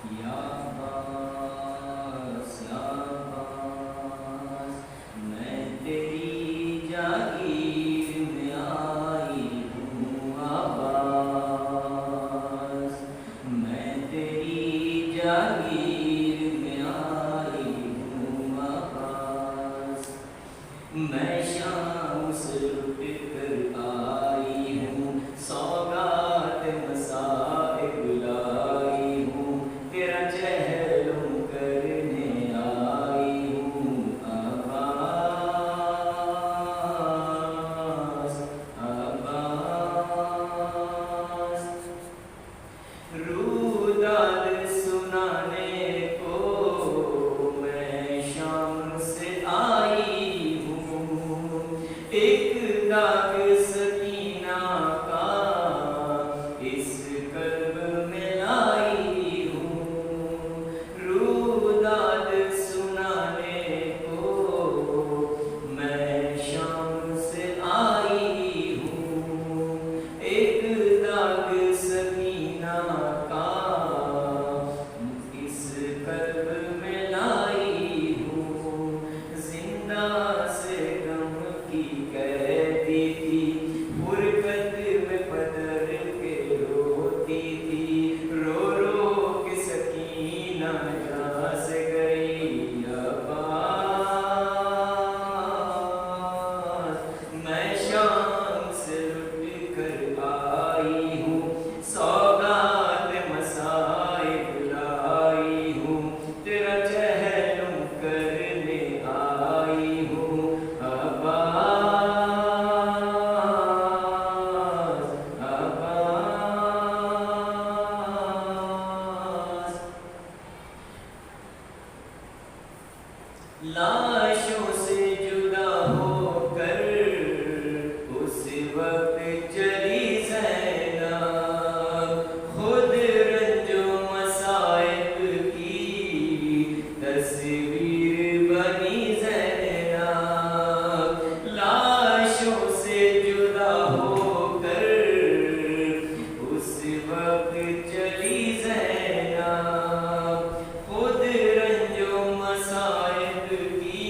یا عباس یا عباس، میں تیری جاگیر میں آئی ہوں عباس، میں تیری جاگیر میں آئی ہوں عباس، میں شام سے اٹھ کر آئی ہوں، سوگات مصائب لائی ہوں، تیرا چہلم کرنے آئی ہوں عباس عباس، روداد سنانے کو میں شام سے آئی ہوں، ایک داغ سکینہ کا اس قلب میں لائی ہوں، روداد سنانے کو میں شام سے آئی ہوں، ایک داغ سکینہ کا اس قلب میں لائی ہوں، زندہ سے غم کی قیدی تھی، فرقت میں پدر کے روتی تھی، رو رو کے سکینہ جہاں سے گئی عباس، میں شام سے لٹ کر آئی ہوں، سوگات مصائب لائی ہوں، تیرا چہلم کرنے آئی ہوں عباس عباس، لاشوں سے جدا ہو کر اس وقت چلی زینب، خود رنج و مصائب کی تصویر بنی زینب، لاشوں سے جدا ہو کر اس وقت چلی زینب، خود رنج و مصائب کی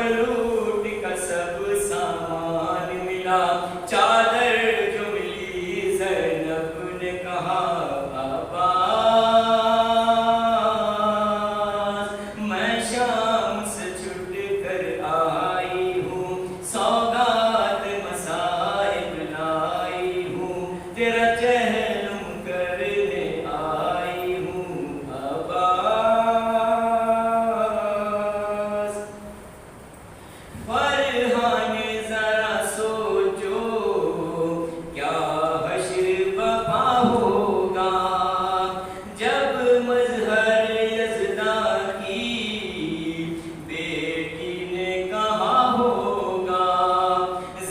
لوٹ کا سب سامان ملا، چادر جو ملی زینب نے کہا عباس، میں شام سے چھٹ کر آئی ہوں، سوگات مصائب لائی ہوں، تیرا چہلم کرنے آئی ہوں عباس۔ فرحان ذرا سوچو کیا حشر بپا ہوگا، جب مظہر یزداں کی بیٹی نے کہا ہوگا،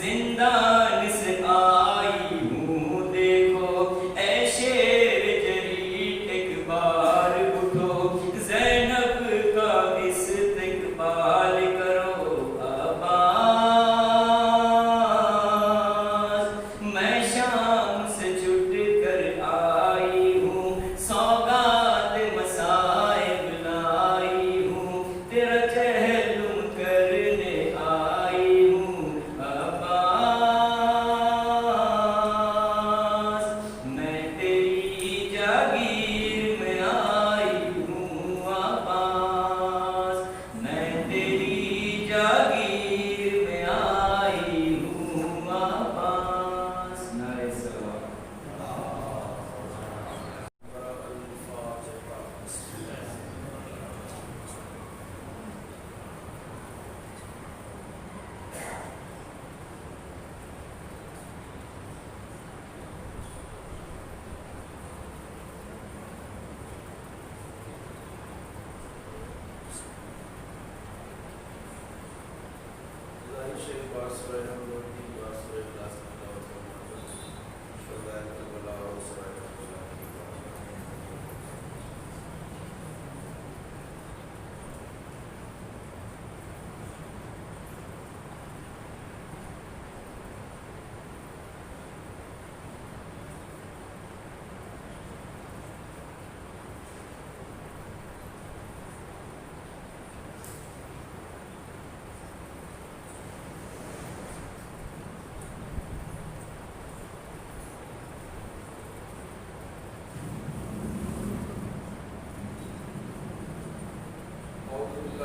زندان سے آئی ہوں دیکھو اے شیر جریٹ، ایک بار اٹھو زینب کا استقبال کرو عباس، میں شام سے چھٹ کر آئی ہوں، سوگات مصائب لائی ہوں، تیرا چہلم کرنے آئی ہوں عباس، میں تیری جاگیر میں آئی ہوں عباس، میں تیری جاگیر میں آئی ہوں عباس۔ نعرہ سلام۔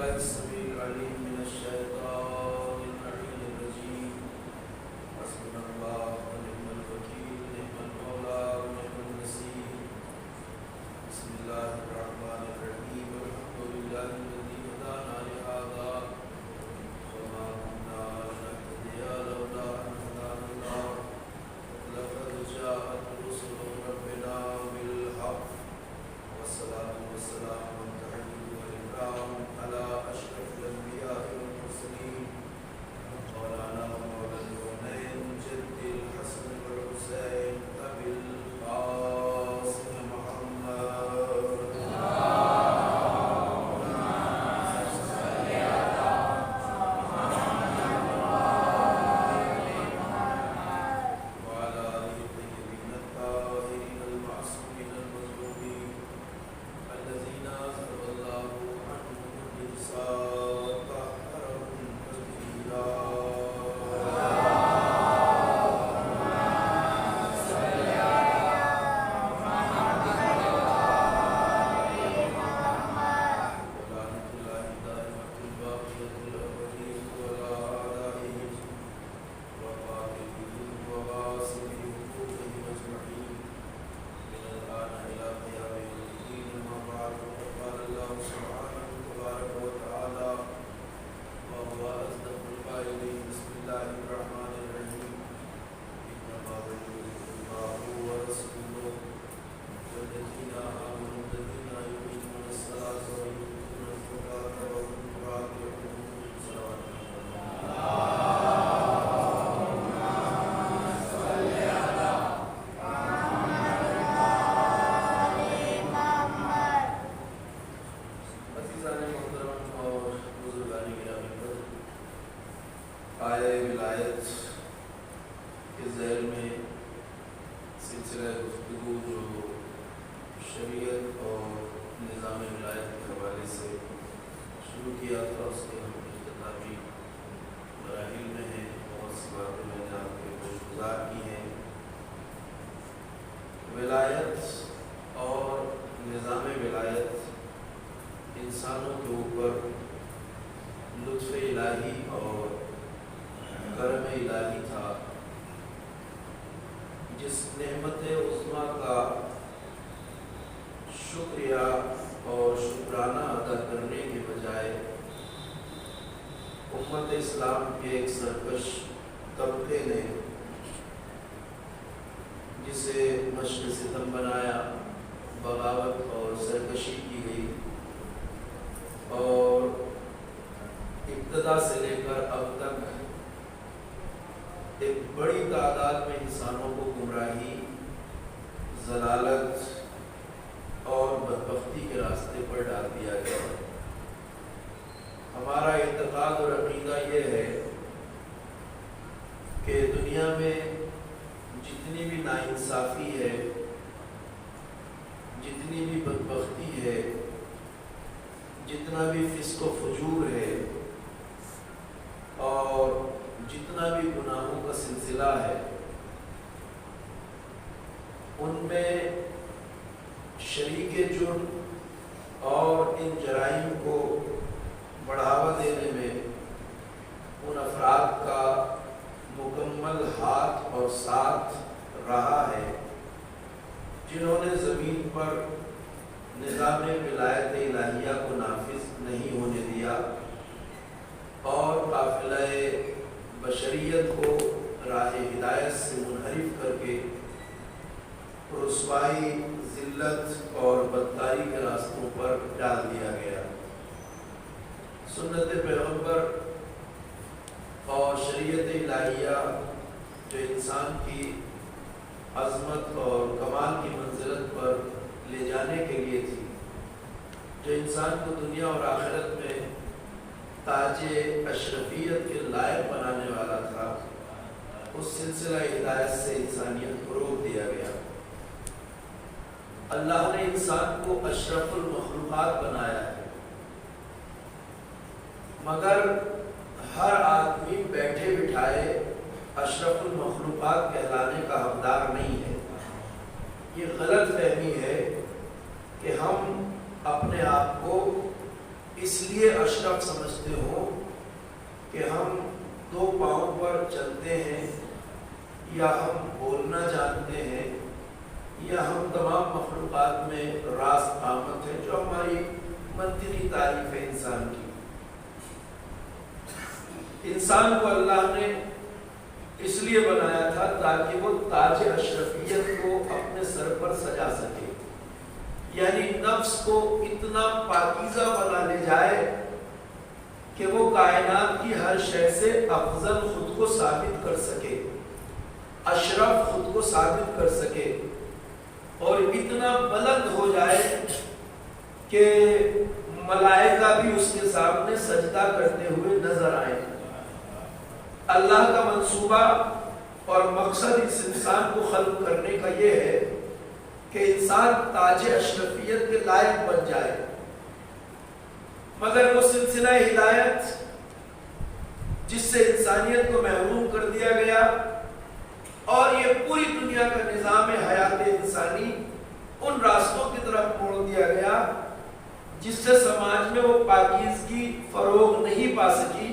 السميع العليم من الشيطان اللعين الرجيم، حسبنا الله ونعم الوكيل، نعم المولى ونعم النصير، بسم الله الرحمن الرحيم، الحمد لله الذي هدانا لهذا وما كنا لنهتدي لولا أن هدانا الله، لقد جاءت رسل ربنا بالحق، والصلاة والسلام والتحية والإكرام على أشرف الأنبياء والمرسلين، مولانا ومولى الكونين جد الحسن والحسين أبي القاسم محمد، وعلى آله الطيبين الطاهرين المعصومين المظلومين الذين أذهب الله عنهم الرجس وطهرهم تطهيرا. ولعنة الله دائمة باقية الأبدين ولا أعدائهم وقاتلهم وغاصبهم حقوقهم أجمعين من الآن إلى قيام يوم الدين. أما بعد، فقال الله سبحانه تبارك وتعالى وهو أصدق القائلين، بسم الله الرحمن الرحيم، إنما وليكم الله ورسوله والذين آمنوا الذين يقيمون الصلاة ويؤتون الزكاة وهم راكعون. صلوات عزیزان محترم اور بزرگان گرامی پر، آئے ولایت کے ذیل میں سلسلہ گفتگو جو شریعت اور نظام ولایت کے حوالے سے شروع کیا تھا، اس کے ہم اختتامی جس نعمت عظمیٰ کا شکریہ اور شکرانہ ادا کرنے کے بجائے امت اسلام کے ایک سرکش طبقے نے جسے مشق ستم بنایا، بغاوت اور سرکشی کی گئی، اور ابتدا سے لے کر اب تک ایک بڑی تعداد میں انسانوں کو گمراہی، ضلالت اور بدبختی کے راستے پر ڈال دیا گیا۔ ہمارا اعتقاد اور عقیدہ یہ ہے کہ دنیا میں جتنی بھی ناانصافی ہے، جتنی بھی بدبختی ہے، جتنا بھی فسق و فجور ہے اور جتنا بھی گناہوں کا سلسلہ ہے، ان میں شریک جرم اور ان جرائم کو بڑھاوا دینے میں ان افراد کا مکمل ہاتھ اور ساتھ رہا ہے جنہوں نے زمین پر نظام ولایت الہیہ کو نافذ نہیں ہونے دیا اور قافلہ بشریت کو راہ ہدایت سے منحرف کر کے رسوائی، ذلت اور بدکاری کے راستوں پر ڈال دیا گیا۔ سنت پیغمبر اور شریعت الہیہ جو انسان کی عظمت اور کمال کی منزلت پر لے جانے کے لیے تھی، جو انسان کو دنیا اور آخرت میں تاج اشرفیت کے لائق بنانے والا تھا، اس سلسلہ ہدایت سے انسانیت کو روک دیا گیا۔ اللہ نے انسان کو اشرف المخلوقات بنایا ہے، مگر ہر آدمی بیٹھے بٹھائے اشرف المخلوقات کہلانے کا حقدار نہیں ہے۔ یہ غلط فہمی ہے کہ ہم اپنے آپ کو اس لیے اشرف سمجھتے ہوں کہ ہم 2 پاؤں پر چلتے ہیں، یا ہم بولنا جانتے ہیں، یا ہم تمام مخلوقات میں راست آمد ہے، جو ہماری منطقی تعریف ہے انسان کی۔ انسان کو اللہ نے اس لیے بنایا تھا تاکہ وہ تاج اشرفیت کو اپنے سر پر سجا سکے، یعنی نفس کو اتنا پاکیزہ بنا لے جائے کہ وہ کائنات کی ہر شے سے افضل خود کو ثابت کر سکے، اشرف خود کو ثابت کر سکے، اور اتنا بلند ہو جائے کہ ملائکہ بھی اس کے سامنے سجدہ کرتے ہوئے نظر آئے۔ اللہ کا منصوبہ اور مقصد اس انسان کو خلق کرنے کا یہ ہے کہ انسان تاج اشرفیت کے لائق بن جائے، مگر وہ سلسلہ ہدایت جس سے انسانیت کو محروم کر دیا گیا اور یہ پوری دنیا کا نظام حیات انسانی ان راستوں کی طرف موڑ دیا گیا جس سے سماج میں وہ پاکیزگی فروغ نہیں پا سکی،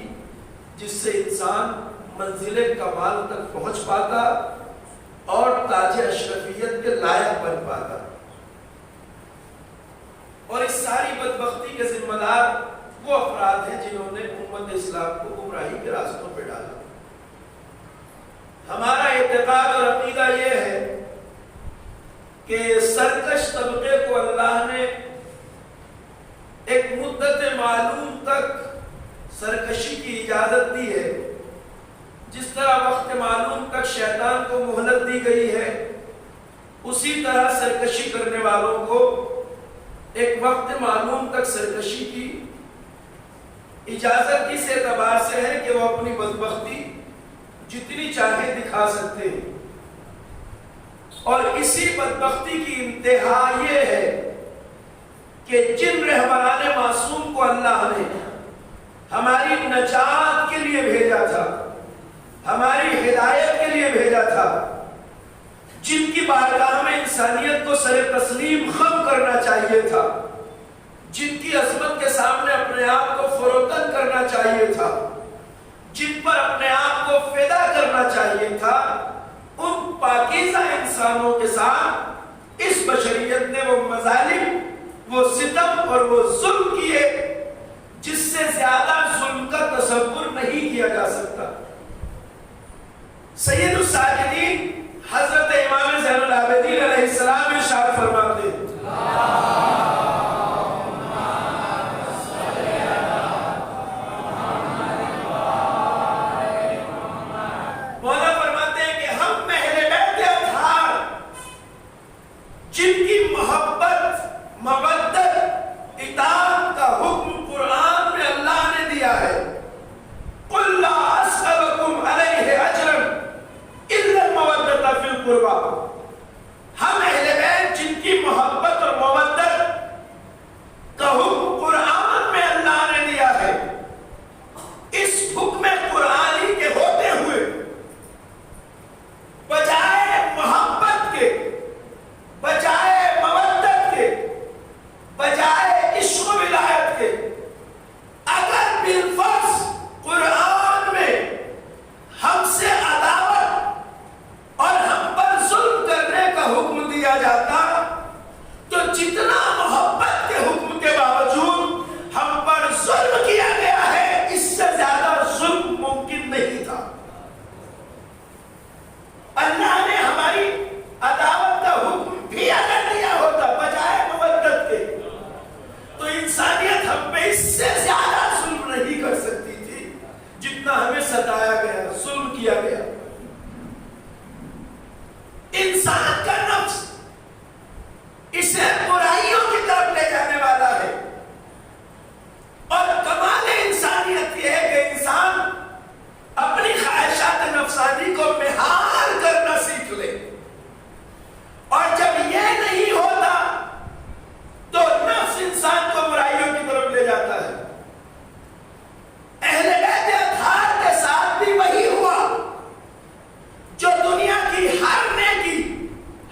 جس سے انسان منزل کمال تک پہنچ پاتا اور تاج اشرفیت کے لائق بن پاتا۔ اور اس ساری بدبختی کے ذمہ دار وہ افراد ہیں جنہوں نے امت اسلام کو گمراہی کے راستوں پہ ڈالا۔ ہمارا اعتقاد اور عقیدہ یہ ہے کہ سرکش طبقے کو اللہ نے ایک مدت معلوم تک سرکشی کی اجازت دی ہے، جس طرح وقت معلوم تک شیطان کو مہلت دی گئی ہے، اسی طرح سرکشی کرنے والوں کو ایک وقت معلوم تک سرکشی کی اجازت اس اعتبار سے ہے کہ وہ اپنی بدبختی جتنی چاہے دکھا سکتے ہیں، اور اسی بدبختی کی انتہا یہ ہے کہ جن رہبران معصوم کو اللہ نے ہماری نجات کے لیے بھیجا تھا، ہماری ہدایت کے لیے بھیجا تھا، جن کی بارگاہ میں انسانیت کو سر تسلیم خم کرنا چاہیے تھا، جن کی عظمت کے سامنے اپنے آپ کو فروتن کرنا چاہیے تھا، جن پر اپنے آپ کو فدا کرنا چاہیے تھا، ان پاکیزہ انسانوں کے ساتھ اس بشریت نے وہ مظالم، وہ ستم اور وہ ظلم کیے جس سے زیادہ ظلم کا تصور نہیں کیا جا سکتا۔ سید الساجدین حضرت امام زین العابدین علیہ السلام ارشاد فرماتے ہیں، مولا فرماتے ہیں کہ ہم اہل بیت اطہار جن کی محبت، مودت، اطاعت کا حکم قرآن میں اللہ نے دیا ہے، قُلْ لَا أَسْأَلُكُمْ عَلَيْهِ أَجْرًا إِلَّا الْمَوَدَّةَ فِي الْقُرْبَى، ہم اہل بیت جن کی محبت اور مودت کا حکم قرآن میں اللہ نے دیا ہے، اس حکم قرآنی کے ہوتے ہوئے بجائے محبت کے، بجائے مودت کے، بجائے عشق و ولایت کے، اگر بالفرض قرآن میں ہم سے عداوت اور ہم پر ظلم کرنے کا حکم دیا جاتا تو جتنا محبت کے حکم کے باوجود ہم پر ظلم کیا گیا ہے، اس سے زیادہ ظلم ممکن نہیں تھا۔ اللہ نے ہماری عداوت کا حکم بھی اگر دیا ہوتا بجائے مودت کے تو انسانیت ہم پہ اس سے زیادہ ظلم نہیں کر سکتی تھی جتنا ہمیں ستایا گیا، ظلم کیا گیا۔ انسان کا نفس اسے برائیوں کی طرف لے جانے والا ہے، اور کمال انسانیت یہ ہے کہ انسان اپنی خواہشات نفسانی کو مہار کرنا سیکھ لے، اور جب یہ نہیں ہوتا تو نفس انسان کو برائیوں کی طرف لے جاتا ہے۔ اہل بیت اطہار کے ساتھ بھی وہی ہوا جو دنیا کی ہر نیکی،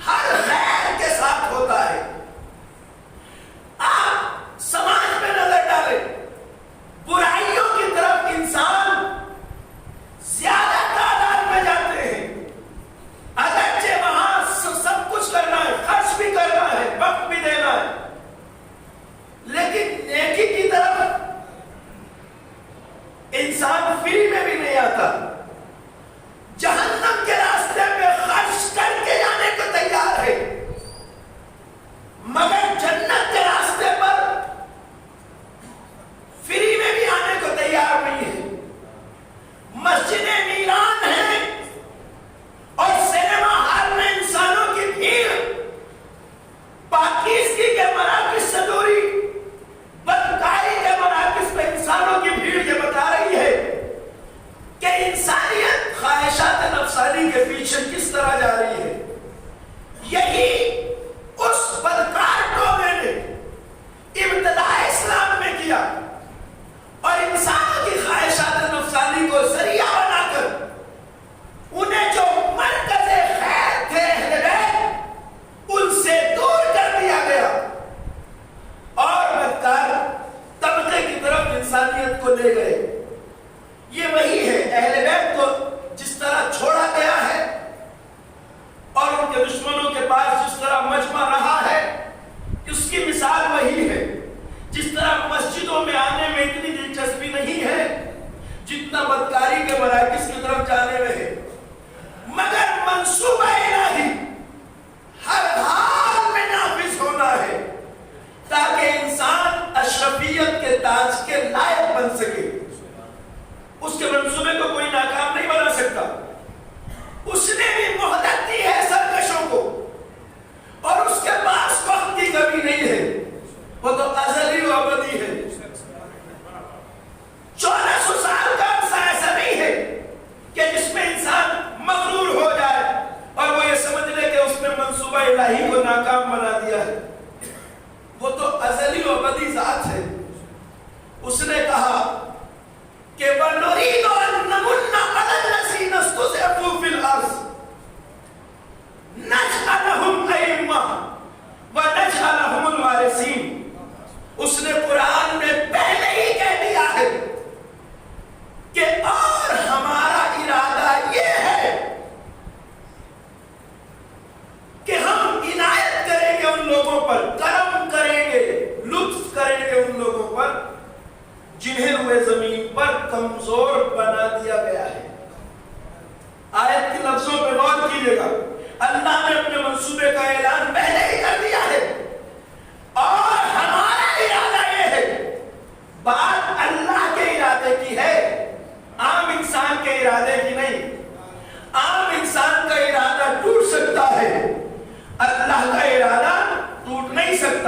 ہر خیر کے ساتھ ہوتا ہے۔ آپ سماج میں نظر ڈالیں، برائیوں کی طرف انسان زیادہ تعداد میں جاتے ہیں، اگرچہ وہاں سب کچھ کرنا ہے، خرچ بھی کرنا ہے، وقت بھی دینا ہے، لیکن نیکی کی طرف انسان فری میں بھی نہیں آتا۔ جہنم کے راستے پہ خرچ کر کے جانے کو تیار ہے، مگر جنت کے راستے پر فری میں بھی آنے کو تیار نہیں ہے۔ مسجدیں ویران ہیں اور سینما ہال میں انسانوں کی بھیڑ پاکیزگی کے مراکز سے دوری، بدکاری کے مراکز پہ انسانوں کی بھیڑ یہ بتا رہی ہے کہ انسانیت خواہشات نفسانی کے پیچھے کس طرح جا رہی ہے۔ یہی اس بدکار قوموں نے ابتدا اسلام میں کیا، اور انسانوں کی خواہشات نفسانی کو ذریعہ بنا کر انہیں جو مرکز خیر تھے اہل بیت، ان سے دور کر دیا گیا، اور بدکار طبقے کی طرف انسانیت کو لے گئے۔ یہ وہی ہے، اہل بیت کو جس طرح چھوڑا گیا ہے اور ان کے دشمنوں کے پاس جس طرح مجمع رہا ہے، اس کی مثال وہی ہے۔ جس طرح مسجدوں میں آنے میں اتنی دلچسپی نہیں ہے جتنا بدکاری کے مراکز کی طرف جانے میں ہے، مگر منصوبہ الہی ہر حال میں نافذ ہونا ہے تاکہ انسان اشرفیت کے تاج کے لائق بن سکے۔ اس کے منصوبے کو کوئی ناکام نہیں بنا سکتا۔ اس نے بھی مہلت دی ہے سرکشوں کو، اور اس کے پاس وقت کی کمی نہیں ہے، وہ تو ازلی و ابدی ہے۔ 1400 سال کا عرصہ ایسا نہیں ہے کہ جس میں انسان مغرور ہو جائے اور وہ یہ سمجھ لے کہ اس نے منصوبہ الہی کو ناکام بنا دیا ہے۔ وہ تو ازلی و ابدی ذات ہے۔ اس نے کہا کہ وَنُرِيدُ أَن نَّمُنَّ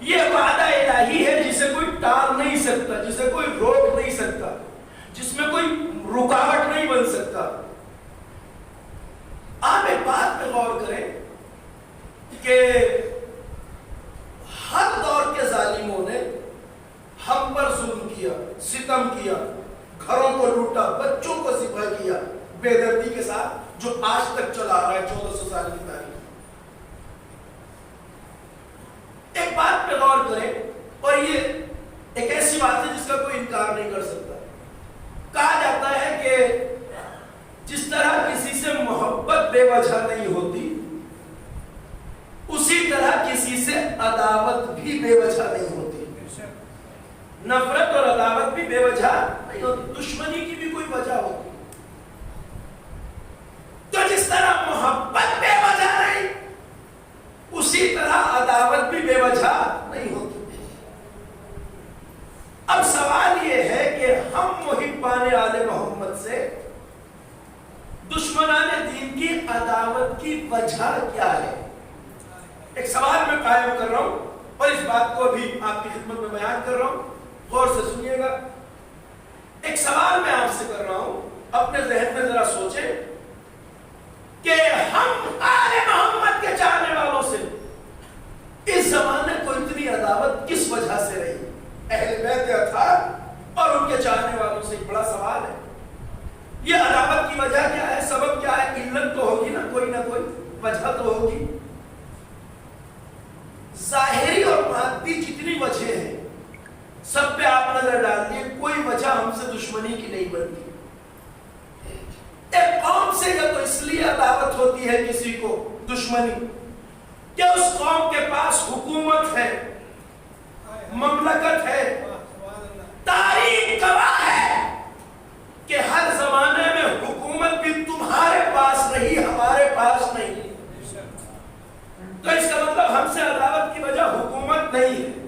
یہ وعدہ الہی ہے جسے کوئی ٹال نہیں سکتا، جسے کوئی روک نہیں سکتا، جس میں کوئی رکاوٹ نہیں بن سکتا۔ آپ ایک بات پہ غور کریں کہ ہر دور کے ظالموں نے ہم پر ظلم کیا، ستم کیا، گھروں کو لوٹا، بچوں کو ذبح کیا، بے دردی کے ساتھ، جو آج تک چلا رہا ہے 1400 سال کی تاریخ۔ ایک بات پہ غور کریں، اور یہ ایک ایسی بات ہے جس کا کوئی انکار نہیں کر سکتا۔ کہا جاتا ہے کہ جس طرح کسی سے محبت بے وجہ نہیں ہوتی، اسی طرح کسی سے عداوت بھی بے وجہ نہیں ہوتی۔ نفرت اور عداوت بھی بے وجہ نہیں ہوتی، دشمنی کی بھی کوئی وجہ ہوتی۔ تو جس طرح محبت بے وجہ نہیں، اسی طرح عداوت بھی بے وجہ نہیں ہوتی۔ اب سوال یہ ہے کہ ہم محبان آل محمد سے دشمنان دین کی عداوت کی وجہ کیا ہے؟ ایک سوال میں قائم کر رہا ہوں، اور اس بات کو بھی آپ کی خدمت میں بیان کر رہا ہوں، غور سے سنیے گا۔ ایک سوال میں آپ سے کر رہا ہوں، اپنے ذہن میں ذرا سوچیں کہ ہم آل محمد کے چاہنے والوں سے اس زمانے کو اتنی عداوت کس وجہ سے رہی؟ اہل بیت اطہار اور ان کے چاہنے والوں سے ایک بڑا سوال ہے۔ یہ عداوت کی وجہ کیا ہے؟ سبب کیا ہے؟ علت تو ہوگی نا، کوئی نہ کوئی وجہ تو ہوگی۔ ظاہری اور مادی جتنی وجہ ہیں سب پہ آپ نظر ڈال دیے، کوئی وجہ ہم سے دشمنی کی نہیں بنتی۔ ایک قوم سے یا تو اس لیے عداوت ہوتی ہے کسی کو، دشمنی، کہ اس قوم کے پاس حکومت ہے، مملکت ہے۔ تاریخ گواہ ہے کہ ہر زمانے میں حکومت بھی تمہارے پاس رہی، ہمارے پاس نہیں۔ تو اس کا مطلب ہم سے عداوت کی وجہ حکومت نہیں ہے۔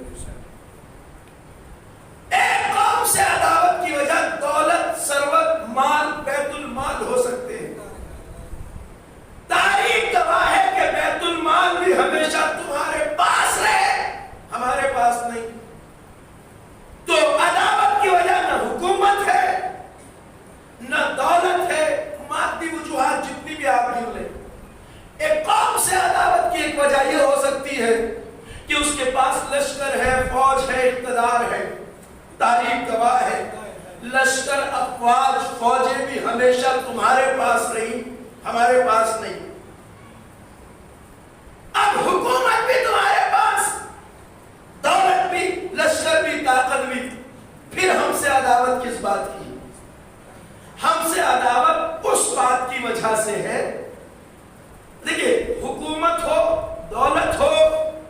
ایک قوم سے عداوت کی وجہ دولت، ثروت، مال، بیت المال ہو سکتے ہیں۔ تاریخ گواہ ہے کہ بیت المال بھی ہمیشہ تمہارے پاس رہے، ہمارے پاس نہیں۔ تو عداوت کی وجہ نہ حکومت ہے، نہ دولت ہے، مادی وجوہات جتنی بھی آپ گن لیں۔ ایک قوم سے عداوت کی ایک وجہ یہ ہو سکتی ہے کہ اس کے پاس لشکر ہے، فوج ہے، اقتدار ہے۔ تاریخ گواہ ہے لشکر، افواج، فوجیں بھی ہمیشہ تمہارے پاس رہی، ہمارے پاس نہیں۔ اب حکومت بھی تمہارے پاس، دولت بھی، لشکر بھی، طاقت بھی، پھر ہم سے عداوت کس بات کی؟ ہم سے عداوت اس بات کی وجہ سے ہے، دیکھیں، حکومت ہو، دولت ہو،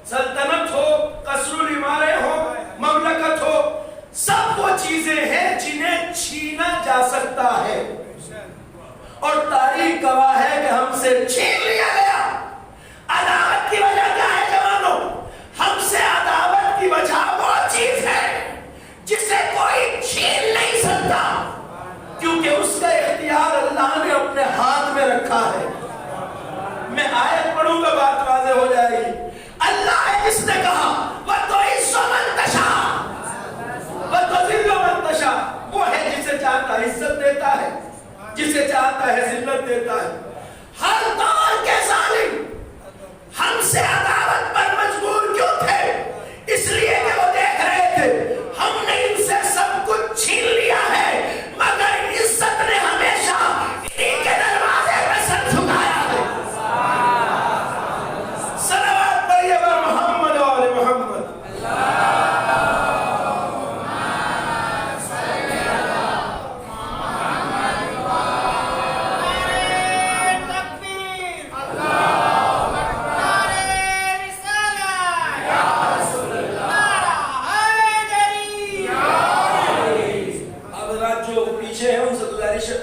سلطنت ہو، قصر العمارے ہو، مملکت ہو، سب وہ چیزیں ہیں جنہیں چھینا جا سکتا ہے، اور تاریخ گواہ ہے کہ ہم سے چھین لیا گیا۔ عداوت کی وجہ کیا ہے جوانوں؟ ہم سے عداوت کی وجہ وہ چیز ہے جسے کوئی چھین نہیں سکتا، کیونکہ اس کا اختیار اللہ نے اپنے ہاتھ میں رکھا ہے۔ میں آیت پڑھوں گا، بات واضح ہو جائے گی۔ اللہ ہے جس نے کہا وَتُعِزُّ مَن تَشَاءُ وَتُذِلُّ مَن تَشَاءُ، وہ ہے جسے چاہتا ہے عزت دیتا ہے، جسے چاہتا ہے ذلت دیتا ہے۔ ہر دور کے ظالم ہم سے عداوت پر مجبور کیوں تھے؟ اس لیے کہ وہ دیکھ رہے تھے ہم نے ان سے سب کچھ چھین لیا ہے، مگر عزت نے ہمیشہ انہیں کے دروازے پہ سر جھکایا ہے۔ صلوات پڑھیے بر محمد و آل محمد۔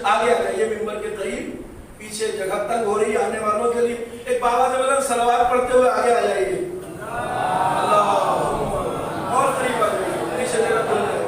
آگے آ جائیے ممبر کے قریب، پیچھے جگہ تنگ ہو رہی ہے آنے والوں کے لیے۔ ایک بابا سے بلند صلوات پڑھتے ہوئے آگے آ جائیے، اور قریب آ جائیے، پیچھے جگہ کھل جائے۔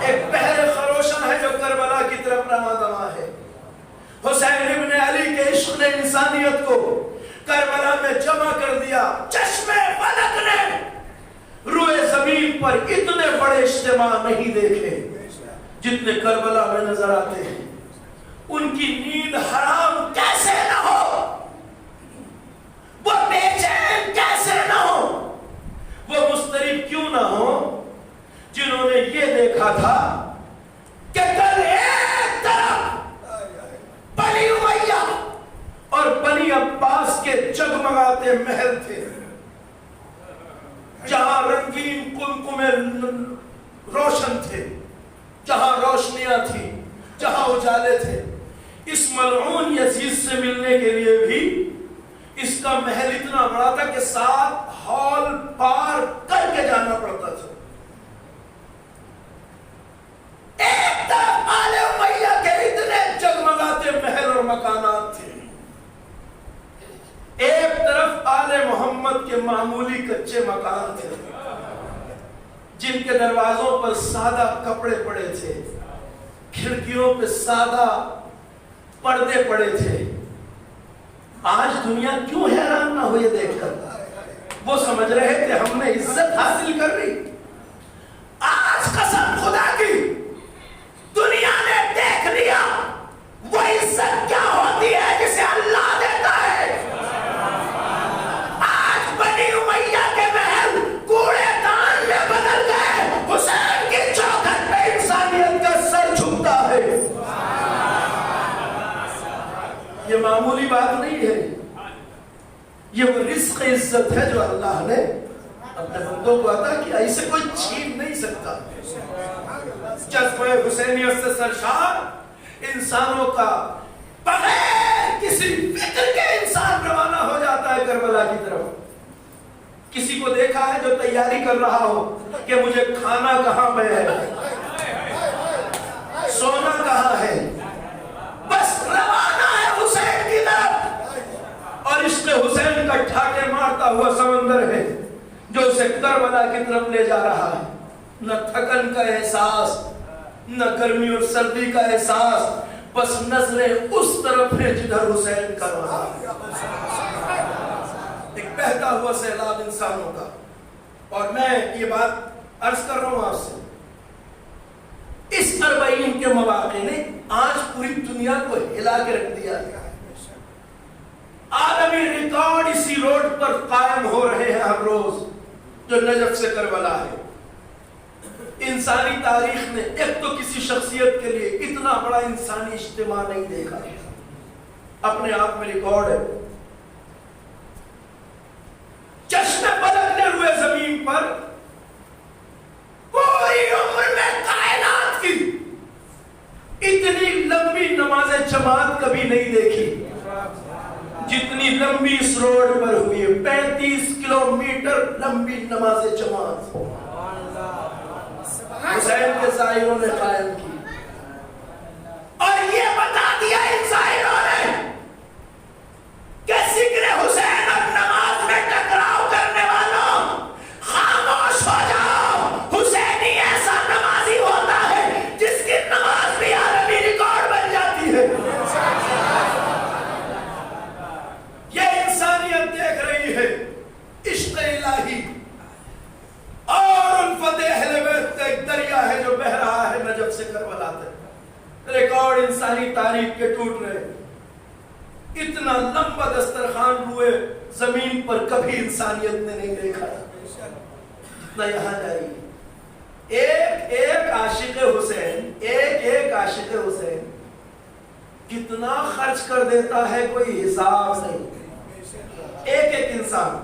ایک بحر خروشن ہے جو کربلا کی طرف رواں دواں ہے. حسین ابن علی کے عشق نے انسانیت کو کربلا میں جمع کر دیا. چشمے فلک نے روئے زمین پر اتنے بڑے اجتماع نہیں دیکھے جتنے کربلا میں نظر آتے ہیں. ان کی نیند حرام کیسے نہ ہو, وہ بے چین کیسے نہ ہو, وہ مضطرب کیوں نہ ہو, جنہوں نے یہ دیکھا تھا کہ کل ایک طرف بنی امیہ اور بنی عباس کے جگمگاتے محل تھے, جہاں رنگین قلقمے روشن تھے, جہاں روشنیاں تھیں, جہاں اجالے تھے. اس ملعون یزید سے ملنے کے لیے بھی اس کا محل اتنا بڑا تھا کہ 7 ہال پار کر کے جانا پڑتا تھا. ایک طرف آل امیہ کے اتنے جگمگاتے محل اور مکانات تھے, ایک طرف آل محمد کے معمولی کچے مکان تھے جن کے دروازوں پر سادہ کپڑے پڑے تھے, کھڑکیوں پہ سادہ پردے پڑے تھے. آج دنیا کیوں حیران نہ ہو یہ دیکھ کر, وہ سمجھ رہے تھے ہم نے عزت حاصل کر لی. آج قسم خدا کی دنیا نے دیکھ لیا وہ عزت کیا ہوتی ہے جسے اللہ دیتا ہے. آج بنی امیہ کے محل کوڑے دان میں بدل گئے. حسین کی چوکھٹ پہ انسانیت کا سر جھکتا ہے. یہ معمولی بات نہیں ہے, یہ وہ رزق عزت ہے جو اللہ نے اپنے بندوں کو عطا کیا, اسے کوئی چھین نہیں سکتا. جذبہ حسینیت سے سرشار انسانوں کا بغیر کسی فکر کے انسان روانہ ہو جاتا ہے کربلا کی طرف. کسی کو دیکھا ہے جو تیاری کر رہا ہو کہ مجھے کھانا کہاں پہ ہے, سونا کہاں ہے, بس روانہ ہے حسین کی طرف. اور عشق حسین کا ٹھاٹے مارتا ہوا سمندر ہے جو اسے کربلا کی طرف لے جا رہا ہے. نہ تھکن کا احساس, نہ گرمی اور سردی کا احساس, بس نظریں اس طرف ہیں جدھر حسین کا رہا ہے. ایک بہتا ہوا سیلاب انسانوں کا. اور میں یہ بات عرض کر رہا ہوں آپ سے, اس 40 کے مواقع نے آج پوری دنیا کو ہلا کے رکھ دیا ہے. عالمی ریکارڈ اسی روڈ پر قائم ہو رہے ہیں ہر روز جو نجف سے کربلا ہے. انسانی تاریخ نے ایک تو کسی شخصیت کے لیے اتنا بڑا انسانی اجتماع نہیں دیکھا, اپنے آپ میں ریکارڈ ہے. چشمے پلٹنے ہوئے زمین پر پوری عمر میں کائنات کی اتنی لمبی نماز جماعت کبھی نہیں دیکھی جتنی لمبی اس روڈ پر ہوئی ہے. 35 کلومیٹر لمبی نماز جماعت حسین کے زائروں نے قائم کی. اور یہ بتا دیا ان زائروں نے کہ ذکر حسین اور نماز میں ٹکراؤ کرنے والوں خاموش ہو جاؤ. حسینی ایسا نمازی ہوتا ہے جس کی نماز بھی عالمی ریکارڈ بن جاتی ہے. یہ انسانیت دیکھ رہی ہے عشق الہی. اور الفت اہل بیت کا ایک دریا ہے جو بہ رہا ہے نجف سے کربلا تک. ریکارڈ انسانی تاریخ کے ٹوٹ رہے. اتنا لمبا دسترخوان روئے زمین پر کبھی انسانیت نے نہیں دیکھا جتنا یہاں جاری ہے. ایک ایک عاشق حسین, ایک ایک عاشق حسین کتنا خرچ کر دیتا ہے کوئی حساب نہیں. ایک ایک انسان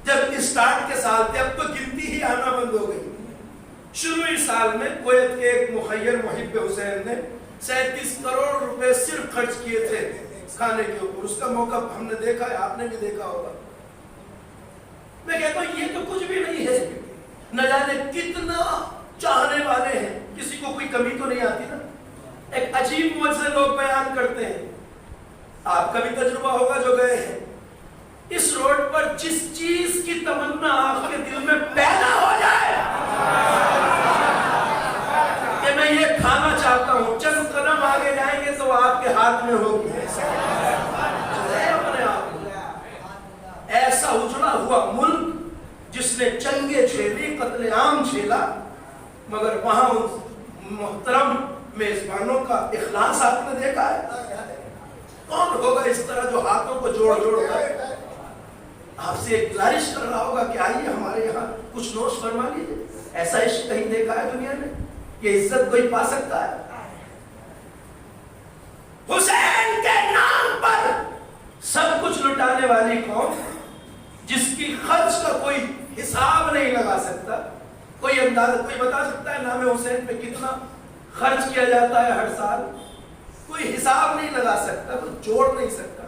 جب اسٹارٹ کے سال تھے, اب تو گنتی ہی آنا بند ہو گئی. شروعی سال میں کویت کے ایک مخیر محب حسین نے 37 کروڑ روپے صرف خرچ کیے تھے کھانے کے اوپر. اس کا موقع ہم نے دیکھا ہے, آپ نے بھی دیکھا ہوگا. میں کہتا ہوں یہ تو کچھ بھی نہیں ہے. نہ جانے کتنا چاہنے والے ہیں, کسی کو کوئی کمی تو نہیں آتی نا. ایک عجیب معجزے لوگ بیان کرتے ہیں, آپ کا بھی تجربہ ہوگا جو گئے ہیں. اس روڈ پر جس چیز کی تمنا آپ کے دل میں پیدا ہو جائے یہ کھانا چاہتا ہوں، چند قدم آگے جائیں گے تو آپ کے ہاتھ میں ہوگی۔ اپنے آپ ایسا اجڑا ہوا ملک جس نے جنگیں جھیلی، قتل عام جھیلا، مگر وہاں محترم میزبانوں کا اخلاص آپ نے دیکھا ہے؟ کون ہوگا اس طرح جو ہاتھوں کو جوڑ جوڑ کر آپ سے ایک گزارش کر رہا ہوگا کہ آئیے ہمارے یہاں کچھ نوش فرما لیجیے؟ ایسا عشق کہیں دیکھا ہے دنیا میں؟ یہ عزت کوئی پا سکتا ہے؟ حسین کے نام پر سب کچھ لٹانے والی قوم، جس کی خرچ کا کوئی حساب نہیں لگا سکتا، کوئی اندازہ، کوئی بتا سکتا ہے نام حسین پہ کتنا خرچ کیا جاتا ہے ہر سال؟ کوئی حساب نہیں لگا سکتا، کوئی جوڑ نہیں سکتا۔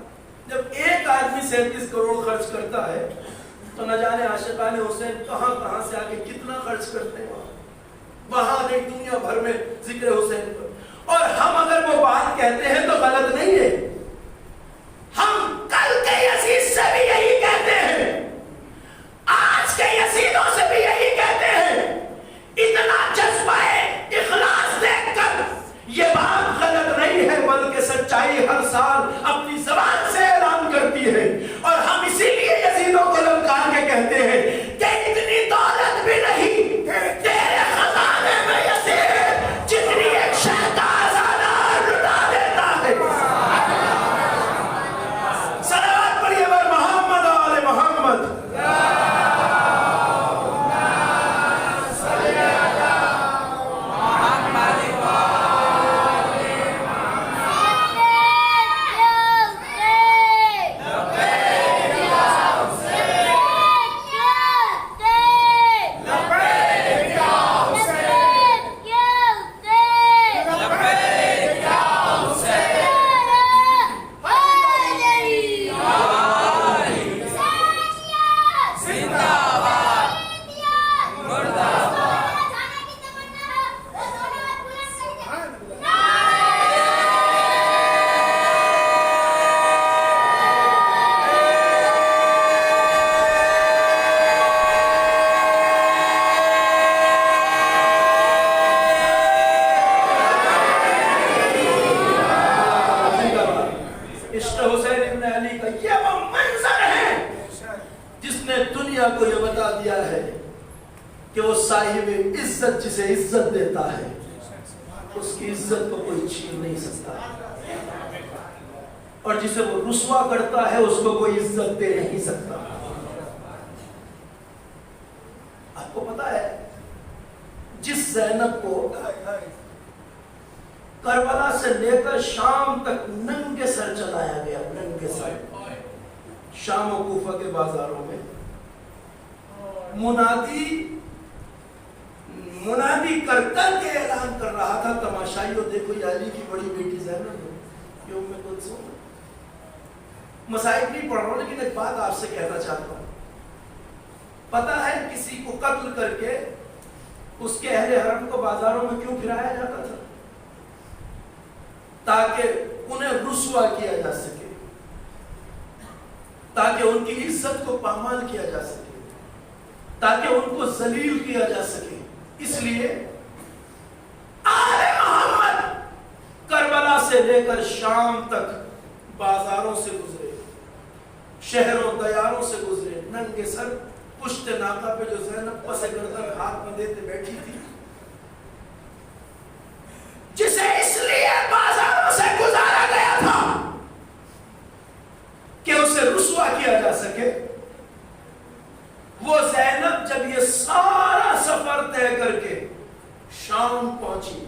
جب ایک آدمی 37 کروڑ خرچ کرتا ہے تو نہ جانے عاشقان حسین کہاں کہاں سے آگے کتنا خرچ کرتے ہیں، وہاں نہیں دنیا بھر میں ذکر حسین پر۔ اور ہم اگر وہ بات کہتے ہیں تو غلط نہیں ہے، ہم کل کے یزید سے بھی یہی کہتے ہیں، آج کے یزیدوں سے بھی یہی کہتے ہیں۔ اتنا جذبہ اخلاص دیکھ کر یہ بات غلط نہیں ہے، بلکہ سچائی ہر سال اپنی زبان سے اعلان کرتی ہے۔ اور ہم اسی لیے یزیدوں کو للکار کے کہتے ہیں کہ اتنی دولت بھی نہیں تیرے خزانے میں یزید جتنی ایک شہزادہ لٹا دیتا ہے۔ صلوات پڑھیے بر محمد و آل محمد۔ کو یہ بتا دیا ہے کہ وہ صاحب عزت جسے عزت دیتا ہے اس کی عزت کو کوئی چھین نہیں سکتا، اور جسے وہ رسوا کرتا ہے اس کو کوئی عزت دے نہیں سکتا۔ آپ کو پتا ہے جس زینب کو کربلا سے لے کر شام تک ننگے سر چلایا گیا، ننگے سر، شام و کوفہ کے بازاروں میں منادی کر کر کے اعلان کر رہا تھا، تماشائیوں دیکھو یہ علی کی بڑی بیٹی زینب ہے، یہ ام کلثوم۔ مسائل نہیں پڑھ رہا ہوں لیکن ایک بات آپ سے کہنا چاہتا ہوں، پتا ہے کسی کو قتل کر کے اس کے اہل حرم کو بازاروں میں کیوں پھرایا جاتا تھا؟ تاکہ انہیں رسوا کیا جا سکے، تاکہ ان کی عزت کو پامال کیا جا سکے، تاکہ ان کو ذلیل کیا جا سکے۔ اس لیے آل محمد کربلا سے لے کر شام تک بازاروں سے گزرے، شہروں دیاروں سے گزرے، ننگے سر، پشت ناکا پہ جو زینب پس گردن ہاتھ میں دیتے بیٹھی تھی، جسے اس لیے بازاروں سے گزارا گیا تھا کہ اسے رسوا کیا جا سکے۔ وہ زینب جب یہ سارا سفر طے کر کے شام پہنچی،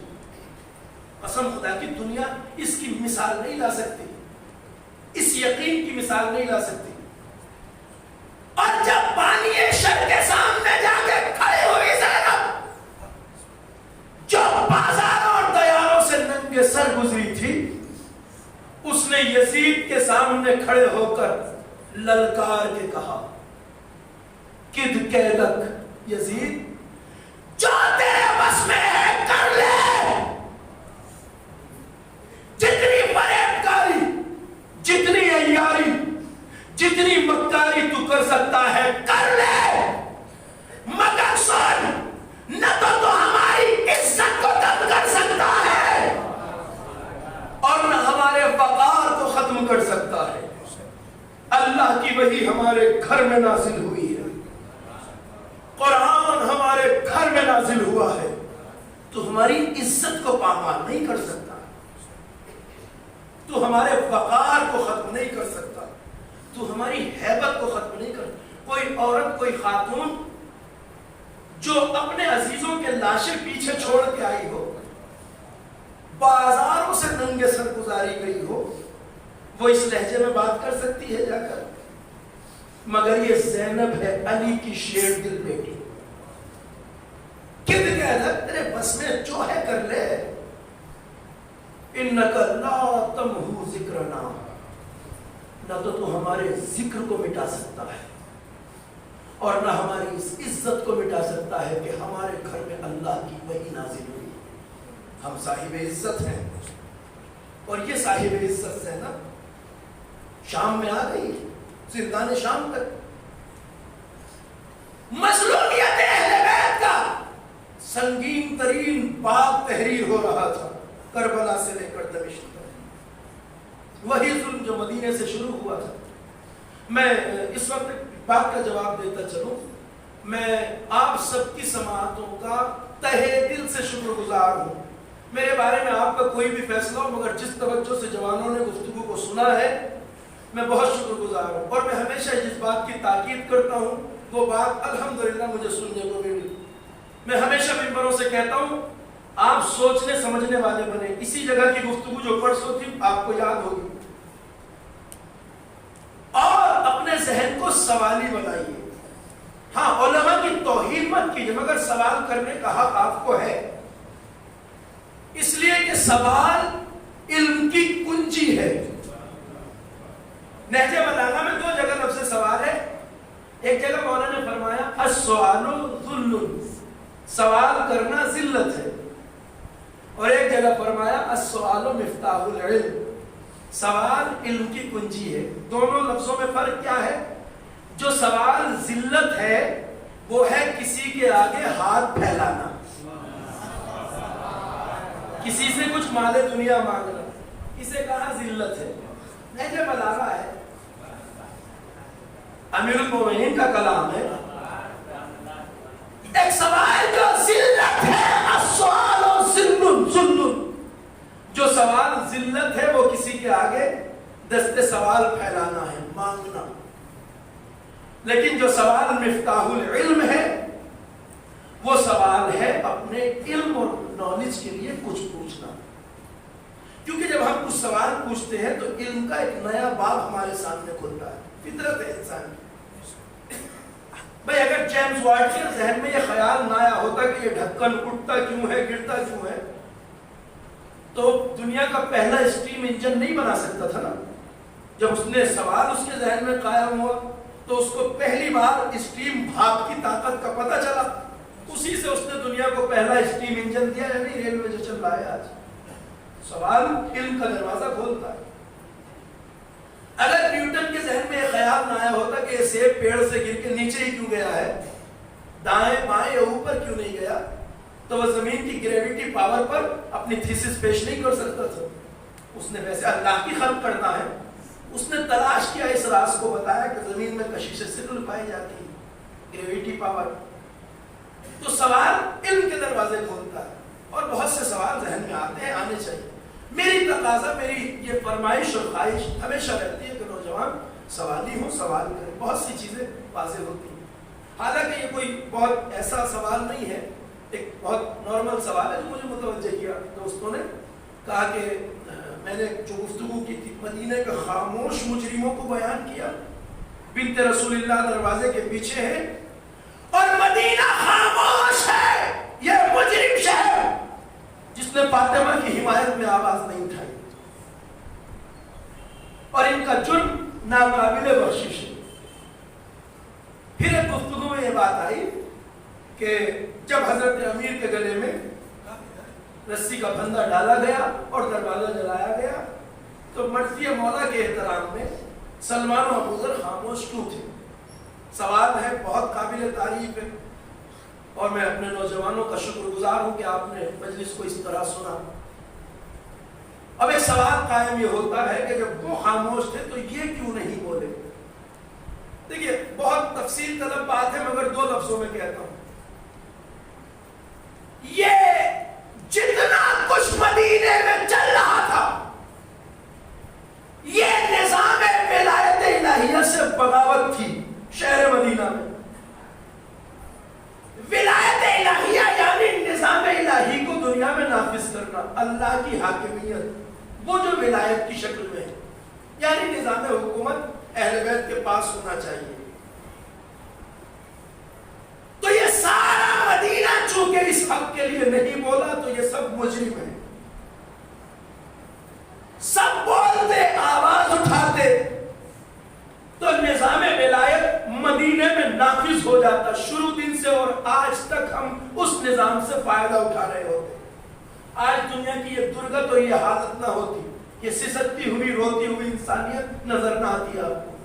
قسم خدا کی دنیا اس کی مثال نہیں لا سکتی، اس یقین کی مثال نہیں لا سکتی۔ اور جب بانی شر کے سامنے جا کے کھڑی ہوئی زینب، جو بازاروں اور دیاروں سے ننگے سر گزری تھی، اس نے یزید کے سامنے کھڑے ہو کر للکار کے کہا، کد کیدک یزید، جو تیرے بس میں ہے کر لے، جتنی فریب کاری، جتنی عیاری، جتنی مکاری تو کر سکتا ہے کر لے، مگر سن، نہ تو ہماری عزت کو دب کر سکتا ہماری عزت کو پامال نہیں کر سکتا، تو ہمارے وقار کو ختم نہیں کر سکتا، تو ہماری ہیبت کو ختم نہیں کر سکتا۔ کوئی عورت، کوئی خاتون جو اپنے عزیزوں کے لاشیں پیچھے چھوڑ کے آئی ہو، بازاروں سے ننگے سر گزاری گئی ہو، وہ اس لہجے میں بات کر سکتی ہے جا کر؟ مگر یہ زینب ہے، علی کی شیر دل بیٹی، کد کہہ دے تیرے بس میں جو ہے کر لے، انکا لا تمحو ذکرنا، نہ تو ہمارے ذکر کو مٹا سکتا ہے اور نہ ہماری اس عزت کو مٹا سکتا ہے کہ ہمارے گھر میں اللہ کی وحی نازل ہوئی۔ ہم صاحب عزت ہیں، اور یہ صاحب عزت سے نا شام میں آ گئی، زندان شام تک۔ مظلومیت اہل بیت کا سنگین ترین باب تحریر ہو رہا تھا، کربلا سے لے کر دمشق تک، وہی ظلم جو مدینے سے شروع ہوا تھا۔ میں اس وقت بات کا جواب دیتا چلوں، میں آپ سب کی سماعتوں کا تہہ دل سے شکر گزار ہوں۔ میرے بارے میں آپ کا کوئی بھی فیصلہ ہو، مگر جس توجہ سے جوانوں نے گفتگو کو سنا ہے، میں بہت شکر گزار ہوں، اور میں ہمیشہ جس بات کی تاکید کرتا ہوں وہ بات الحمدللہ مجھے سننے کو ملی۔ میں ہمیشہ ممبروں سے کہتا ہوں آپ سوچنے سمجھنے والے بنے۔ اسی جگہ کی گفتگو جو پرسوں تھی آپ کو یاد ہوگی، اور اپنے ذہن کو سوالی بنائیے۔ ہاں، علماء کی توہین مت کیجیے، مگر سوال کرنے کا حق آپ کو ہے، اس لیے کہ سوال علم کی کنجی ہے۔ نہج بلاغہ میں 2 جگہ لفظ سوال ہے، ایک جگہ مولانا نے فرمایا السؤال ذل، سوال کرنا ذلت ہے، اور ایک جگہ فرمایا السؤال مفتاح العلم، سوال علم کی کنجی ہے۔ دونوں لفظوں میں فرق کیا ہے؟ جو سوال ذلت ہے وہ ہے کسی کے آگے ہاتھ پھیلانا، کسی سے کچھ مال دنیا مانگنا، اسے کہا ذلت ہے۔ نہج بلاغہ ہے، امیر المومنین کا کلام ہے، ایک سوال جو ذلت ہے، السؤال ذل، جو سوال ذلت ہے وہ کسی کے آگے دست سوال پھیلانا ہے، مانگنا۔ لیکن جو سوال مفتاح العلم ہے وہ سوال ہے اپنے علم اور نالج کے لیے کچھ پوچھنا، کیونکہ جب ہم کچھ سوال پوچھتے ہیں تو علم کا ایک نیا باب ہمارے سامنے کھلتا ہے، فطرت ہے انسان کی۔ بھئی اگر جیمز واٹ کے ذہن میں یہ خیال نہ آیا ہوتا کہ یہ ڈھکن اٹھتا کیوں ہے، گرتا کیوں ہے، تو دنیا کا پہلا اسٹیم انجن نہیں بنا سکتا تھا نا۔ جب اس نے سوال اس کے ذہن میں قائم ہوا تو اس کو پہلی بار اسٹیم بھاپ کی طاقت کا پتہ چلا، اسی سے اس نے دنیا کو پہلا اسٹیم انجن دیا، یعنی ریلوے جو چل رہا ہے آج۔ سوال علم کا دروازہ کھولتا ہے۔ اگر نیوٹن کے ذہن میں یہ خیال نہ آیا ہوتا کہ یہ سیب پیڑ سے گر کے نیچے ہی کیوں گیا ہے، دائیں بائیں یا اوپر کیوں نہیں گیا، تو وہ زمین کی گریویٹی پاور پر اپنی تھیسس پیش نہیں کر سکتا تھا۔ اس نے ویسے اللہ کی خلق کرنا ہے، اس نے تلاش کیا اس راز کو، بتایا کہ زمین میں کشش ثقل پائی جاتی ہے، گریویٹی پاور۔ تو سوال علم کے دروازے کھولتا ہے، اور بہت سے سوال ذہن میں آتے ہیں، آنے چاہیے۔ میری تقاضا، میری یہ فرمائش اور خواہش ہمیشہ رہتی ہے کہ نوجوان سوالی ہوں، سوال کریں، بہت سی چیزیں واضح ہوتی ہیں۔ حالانکہ یہ کوئی بہت ایسا سوال نہیں ہے، ایک بہت نارمل سوال ہے جو مجھے متوجہ کیا۔ دوستوں نے کہا کہ میں نے جو گفتگو کی تھی مدینہ کے خاموش مجرموں کو بیان کیا، بنت رسول اللہ دروازے کے پیچھے ہے اور مدینہ خاموش ہے، یہ مجرم شہر جس نے فاطمہ کی حمایت میں آواز نہیں اٹھائی، اور ان کا جرم ناقابل بخشش ہے۔ پھر ایک گفتگو میں یہ بات آئی کہ جب حضرت امیر کے گلے میں رسی کا پھندا ڈالا گیا اور دروازہ جلایا گیا تو مرضی مولا کے احترام میں سلمان و ابوذر خاموش کیوں تھے؟ سوال ہے، بہت قابل تعریف ہے، اور میں اپنے نوجوانوں کا شکر گزار ہوں کہ آپ نے مجلس کو اس طرح سنا۔ اب ایک سوال قائم یہ ہوتا ہے کہ جب وہ خاموش تھے تو یہ کیوں نہیں بولے؟ دیکھیے بہت تفصیل طلب بات ہے، مگر 2 لفظوں میں کہتا ہوں، یہ جن نافذ کرنا اللہ کی حاکمیت وہ جو ولایت کی شکل میں ہے، یعنی نظام حکومت اہل بیت کے پاس ہونا چاہیے. تو یہ سارا مدینہ چونکہ اس حق کے لیے نہیں بولا تو یہ سب مجرم ہیں. سب بولتے آواز اٹھاتے تو نظام ولایت مدینے میں نافذ ہو جاتا شروع دن سے، اور آج تک ہم اس نظام سے فائدہ اٹھا رہے ہوتے. آج دنیا کی یہ درگت اور یہ حالت نہ ہوتی، یہ سسکتی ہوئی روتی ہوئی انسانیت نظر نہ آتی آپ کو.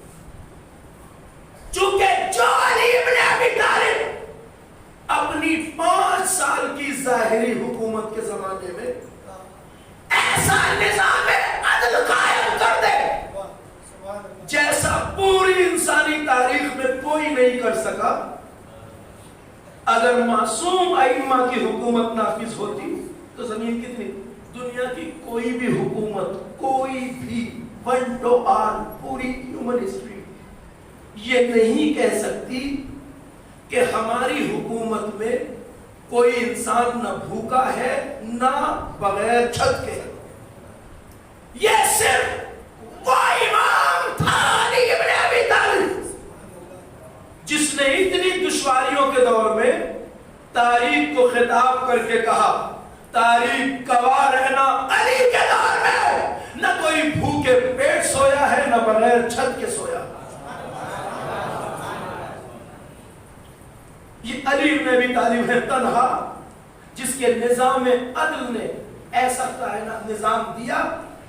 چونکہ جو علی ابن ابی طالب اپنی 5 سال کی ظاہری حکومت کے زمانے میں ایسا نظام عدل قائم کر دے جیسا پوری انسانی تاریخ میں کوئی نہیں کر سکا. اگر معصوم ائمہ کی حکومت نافذ ہوتی تو زمین کتنی، دنیا کی کوئی بھی حکومت، کوئی بھی ونڈو آن پوری ہیومن ہسٹری یہ نہیں کہہ سکتی کہ ہماری حکومت میں کوئی انسان نہ بھوکا ہے نہ بغیر چھت کے. یہ صرف وہ امام تھا علی ابن ابی طالب جس نے اتنی دشواریوں کے دور میں تاریخ کو خطاب کر کے کہا، تاریخ گواہ رہنا علی کے دور میں نہ کوئی بھوکے پیٹ سویا ہے نہ بغیر چھت کے سویا. یہ علی ابن ابی طالب ہے تنہا جس کے نظام عدل نے ایسا کائنات نظام دیا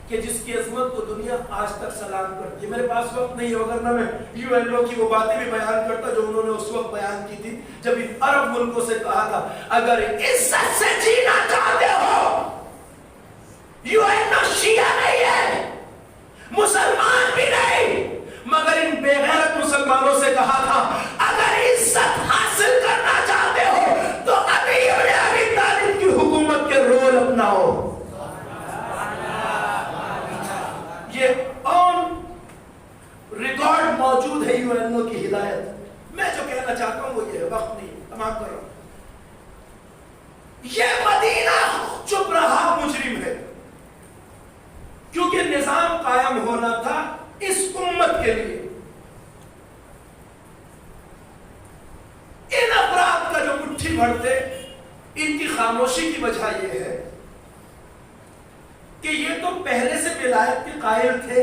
کہ جس کی عظمت کو دنیا آج تک سلام کرتی ہے. میرے پاس وقت نہیں ہے وگرنہ میں یو این او کی وہ باتیں بھی بیان کرتا جو انہوں نے اس وقت بیان کی تھی جب ان عرب ملکوں سے کہا تھا اگر عزت سے جینا چاہتے ہو، یو این او شیعہ نہیں ہے، مسلمان بھی نہیں، مگر ان بے غیرت مسلمانوں سے کہا تھا اگر عزت حاصل کرنا چاہتے ہو تو علی ابن ابی طالب کی حکومت کے رول اپناؤ. یہ آن ریکارڈ موجود ہے یو این او کی ہدایت. میں جو کہنا چاہتا ہوں وہ یہ ہے، وقت نہیں تمام کر رہا ہوں. یہ مدینہ چپ رہا مجرم ہے کیونکہ نظام قائم ہونا تھا اس امت کے لیے. ان افراد کا جو مٹھی بھرتے ان کی خاموشی کی وجہ یہ ہے کہ یہ تو پہلے سے ولایت کے قائل تھے،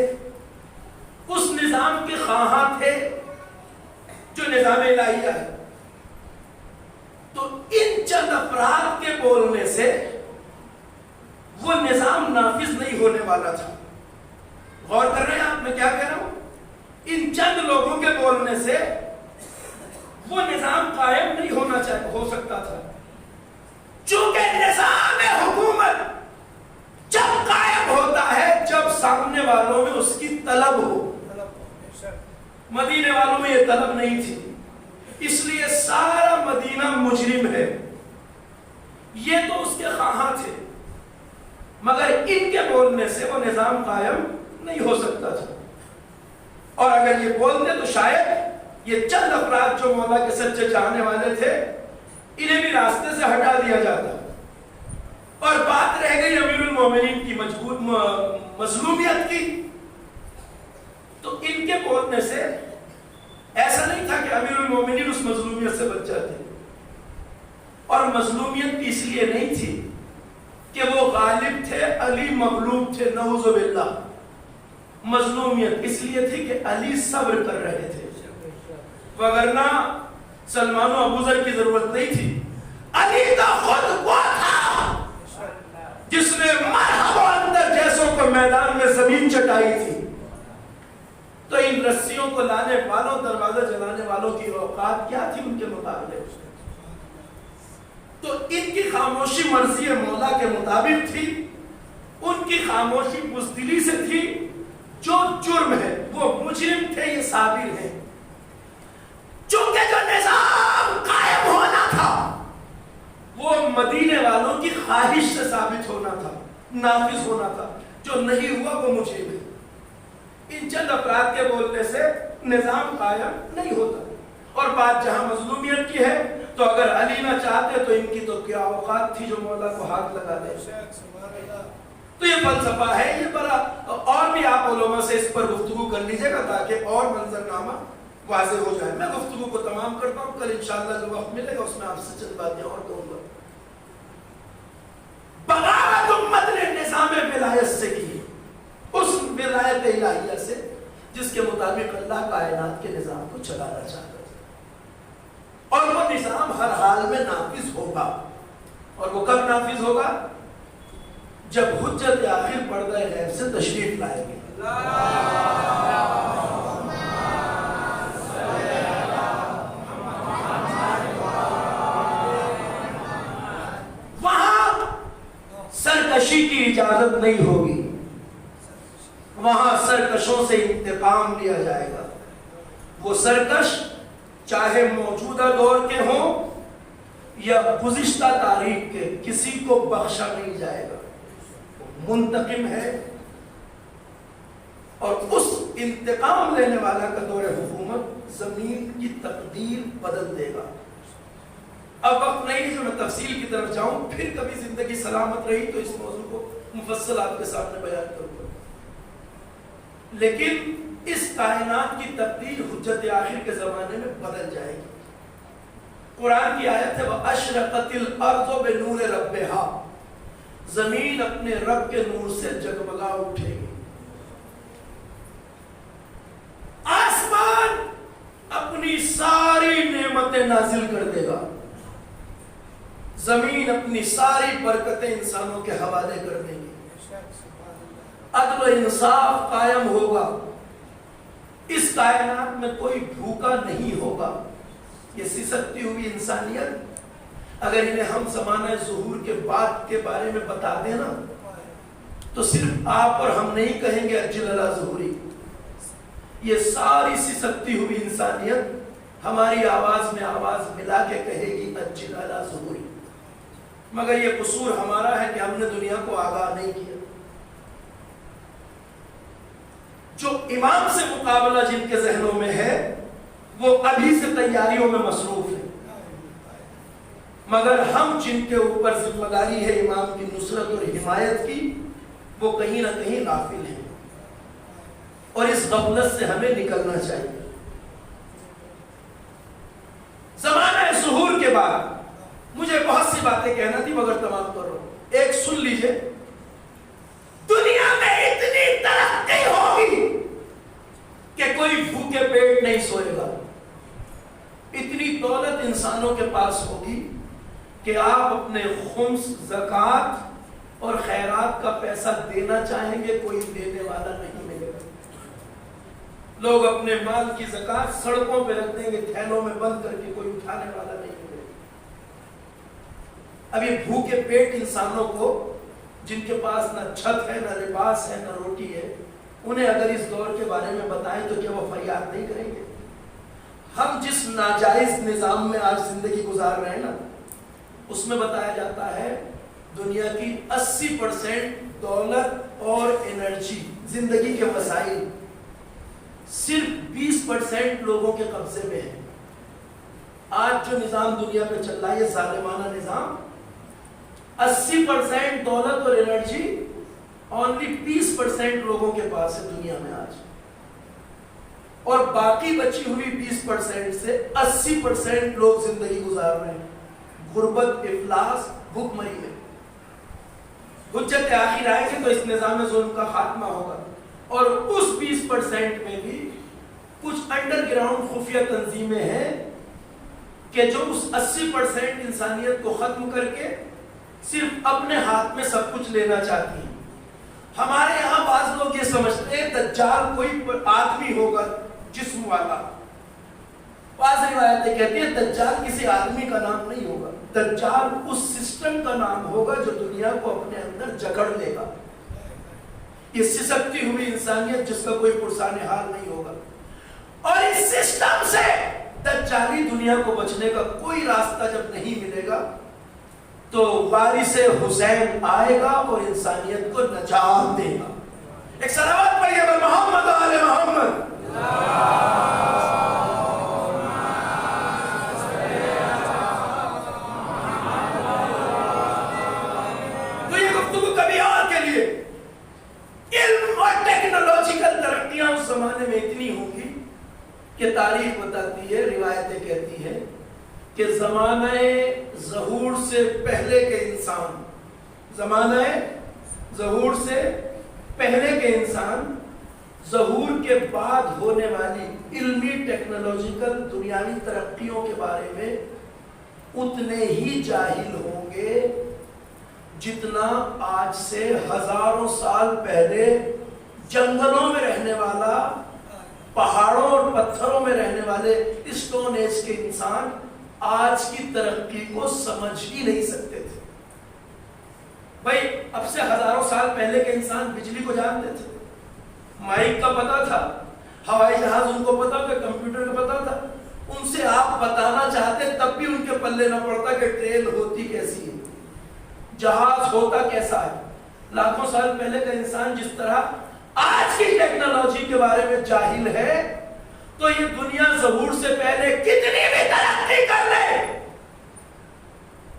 اس نظام کے خواہاں تھے جو نظام الہیہ ہے. تو ان چند افراد کے بولنے سے وہ نظام نافذ نہیں ہونے والا تھا. غور کر رہے ہیں آپ میں کیا کہہ رہا ہوں؟ ان چند لوگوں کے بولنے سے وہ نظام قائم نہیں ہو سکتا تھا. چونکہ نظام حکومت جب قائم ہوتا ہے جب سامنے والوں میں اس کی طلب ہو. مدینے والوں میں یہ طلب نہیں تھی، اس لیے سارا مدینہ مجرم ہے. یہ تو اس کے خواہاں تھے مگر ان کے بولنے سے وہ نظام قائم نہیں ہو سکتا تھا. اور اگر یہ بولتے تو شاید یہ چند افراد جو مولا کے سچے چاہنے والے تھے انہیں بھی راستے سے ہٹا دیا جاتا. اور بات رہ گئی امیر المومنین کی مظلومیت کی، تو ان کے بولنے سے ایسا نہیں تھا کہ امیر المومنین اس مظلومیت سے بچ جاتے. اور مظلومیت اس لیے نہیں تھی کہ وہ غالب تھے علی مغلوب تھے، نعوذ باللہ. مظلومیت اس لیے تھی کہ علی صبر کر رہے تھے، وگرنہ سلمان و ابو ذر کی ضرورت نہیں تھی. علی کا خود وہ تھا جس نے مرحبا اندر جیسوں کو میدان میں زمین چٹائی تھی. تو ان رسیوں کو لانے والوں، دروازہ جلانے والوں کی اوقات کیا تھی ان کے مقابلے؟ تو ان کی خاموشی مرضی مولا کے مطابق تھی، ان کی خاموشی بزدلی سے تھی. جو جرم ہے وہ مجرم تھے، یہ صابر ہیں. چونکہ جو نظام قائم ہونا تھا وہ مدینے والوں کی خواہش سے ثابت ہونا تھا، نافذ ہونا تھا. جو نہیں ہوا وہ مجرم ہے. ان چند افراد کے بولنے سے نظام قائم نہیں ہوتا. اور بات جہاں مظلومیت کی ہے تو اگر علی نہ چاہتے تو ان کی تو کیا اوقات تھی جو مولا کو ہاتھ لگا دے. تو یہ فلسفہ ہے, یہ بڑا, اور بھی آپ علماء سے اس پر گفتگو کر لیجئے گا تاکہ اور منظرنامہ واضح ہو جائے. میں گفتگو کو تمام کرتا ہوں, کل انشاءاللہ جو وقت ملے گا اس میں آپ سے چند باتیں اور کہوں گا. بغاوت امت نے نظام ولایت سے کی, اس ولایت الہیہ سے جس کے مطابق اللہ کائنات کے نظام کو چلانا چاہتا ہے, اور وہ نظام ہر حال میں نافذ ہوگا. اور وہ کب نافذ ہوگا؟ جب حجت آخر پردہ غیب سے تشریف لائے گی. وہاں سرکشی کی اجازت نہیں ہوگی, وہاں سرکشوں سے انتقام لیا جائے گا. وہ سرکش چاہے موجودہ دور کے ہوں یا گزشتہ تاریخ کے, کسی کو بخشا نہیں جائے گا. منتقم ہے اور اس انتقام لینے والا کا دور حکومت زمین کی تقدیر بدل دے گا. اب وقت نہیں ہے جو میں تفصیل کی طرف جاؤں, پھر کبھی زندگی سلامت رہی تو اس موضوع کو مفصل آپ کے سامنے بیان کروں گا. لیکن اس کائنات کی تقدیر حجت آخر کے زمانے میں بدل جائے گی. قرآن کی آیت ہے وَأَشْرَقَتِ الْأَرْضُ بِنُورِ رَبِّهَا, زمین اپنے رب کے نور سے جگمگا اٹھے گی. آسمان اپنی ساری نعمتیں نازل کر دے گا, زمین اپنی ساری برکتیں انسانوں کے حوالے کر دے گی. عدل و انصاف قائم ہوگا. اس کائنات میں کوئی بھوکا نہیں ہوگا. یہ سسکتی ہوئی انسانیت اگر انہیں ہم زمانہ ظہور کے بعد کے بارے میں بتا دیں نا, تو صرف آپ اور ہم نہیں کہیں گے اجل علی ظہوری. یہ ساری سسکتی ہوئی انسانیت ہماری آواز میں آواز ملا کے کہے گی اجل علی ظہوری. مگر یہ قصور ہمارا ہے کہ ہم نے دنیا کو آگاہ نہیں کیا. جو امام سے مقابلہ جن کے ذہنوں میں ہے وہ ابھی سے تیاریوں میں مصروف ہیں, مگر ہم جن کے اوپر ذمہ داری ہے امام کی نصرت اور حمایت کی, وہ کہیں نہ کہیں غافل ہیں, اور اس غفلت سے ہمیں نکلنا چاہیے. زمانہ ظہور کے بعد مجھے بہت سی باتیں کہنا تھی مگر تمام کر رہا ہوں. ایک سن لیجئے, دنیا میں اتنی ترقی ہوگی کہ کوئی بھوکے پیٹ نہیں سوئے گا. اتنی دولت انسانوں کے پاس ہوگی کہ آپ اپنے خمس, زکوٰۃ اور خیرات کا پیسہ دینا چاہیں گے, کوئی دینے والا نہیں ملے گا. لوگ اپنے مال کی زکوٰۃ سڑکوں پہ رکھ دیں گے, تھیلوں میں بند کر کے, کوئی اٹھانے والا نہیں ملے گا. اب یہ بھوکے پیٹ انسانوں کو, جن کے پاس نہ چھت ہے, نہ لباس ہے, نہ روٹی ہے, انہیں اگر اس دور کے بارے میں بتائیں تو کیا وہ فریاد نہیں کریں گے؟ ہم جس ناجائز نظام میں آج زندگی گزار رہے ہیں نا, اس میں بتایا جاتا ہے دنیا کی 80% دولت اور انرجی, زندگی کے وسائل صرف 20% لوگوں کے قبضے میں ہے. آج جو نظام دنیا پہ چل رہا ہے, یہ ظالمانہ نظام, 80% دولت اور انرجی اونلی 20% لوگوں کے پاس ہے دنیا میں آج, اور باقی بچی ہوئی 20% سے 80% لوگ زندگی گزار رہے ہیں غربت, افلاس, بھوک مری میں. حجت آخر آئے گی تو اس نظام ظلم کا خاتمہ ہوگا, اور اس 20% میں بھی کچھ انڈر گراؤنڈ خفیہ تنظیمیں ہیں کہ جو اس 80% انسانیت کو ختم کر کے صرف اپنے ہاتھ میں سب کچھ لینا چاہتی ہیں. ہمارے یہاں بعض لوگ یہ سمجھتے ہیں دجال کوئی آدمی ہوگا جسم والا. بعض روایتیں کہتی ہیں دجال کسی آدمی کا نام نہیں ہوگا, دجال اس سسٹم کا نام ہوگا جو دنیا کو اپنے اندر جکڑ لے گا. یہ سسکتی ہوئی انسانیت جس کا کوئی پرسان حال نہیں ہوگا, اور اس سسٹم سے دجالی دنیا کو بچنے کا کوئی راستہ جب نہیں ملے گا تو وارث حسین آئے گا اور انسانیت کو نجات دے گا. ایک صلوات پڑھیے محمد آل محمد. گفتگو کبھی اور کے لیے. علم اور ٹیکنالوجیکل ترقیاں اس زمانے میں اتنی ہوں گی کہ تاریخ بتاتی ہے, روایتیں کہتی ہیں کہ زمانہ ظہور سے پہلے کے انسان, زمانہ ظہور سے پہلے کے انسان ظہور کے بعد ہونے والی علمی ٹیکنالوجیکل دنیاوی ترقیوں کے بارے میں اتنے ہی جاہل ہوں گے جتنا آج سے ہزاروں سال پہلے جنگلوں میں رہنے والا, پہاڑوں اور پتھروں میں رہنے والے اسٹون ایج کے انسان آج کی ترقی کو سمجھ ہی نہیں سکتے تھے. بھائی اب سے ہزاروں سال پہلے کے انسان بجلی کو جانتے تھے, مائک کا پتا تھا, ہوائی جہاز ان کو پتا تھا, کمپیوٹر کا پتا تھا. ان سے آپ بتانا چاہتے تب بھی ان کے پلے نہ پڑتا کہ ٹرین ہوتی کیسی ہے, جہاز ہوتا کیسا ہے. لاکھوں سال پہلے کا انسان جس طرح آج کی ٹیکنالوجی کے بارے میں جاہل ہے, تو یہ دنیا ظہور سے پہلے کتنی بھی ترقی کر لے,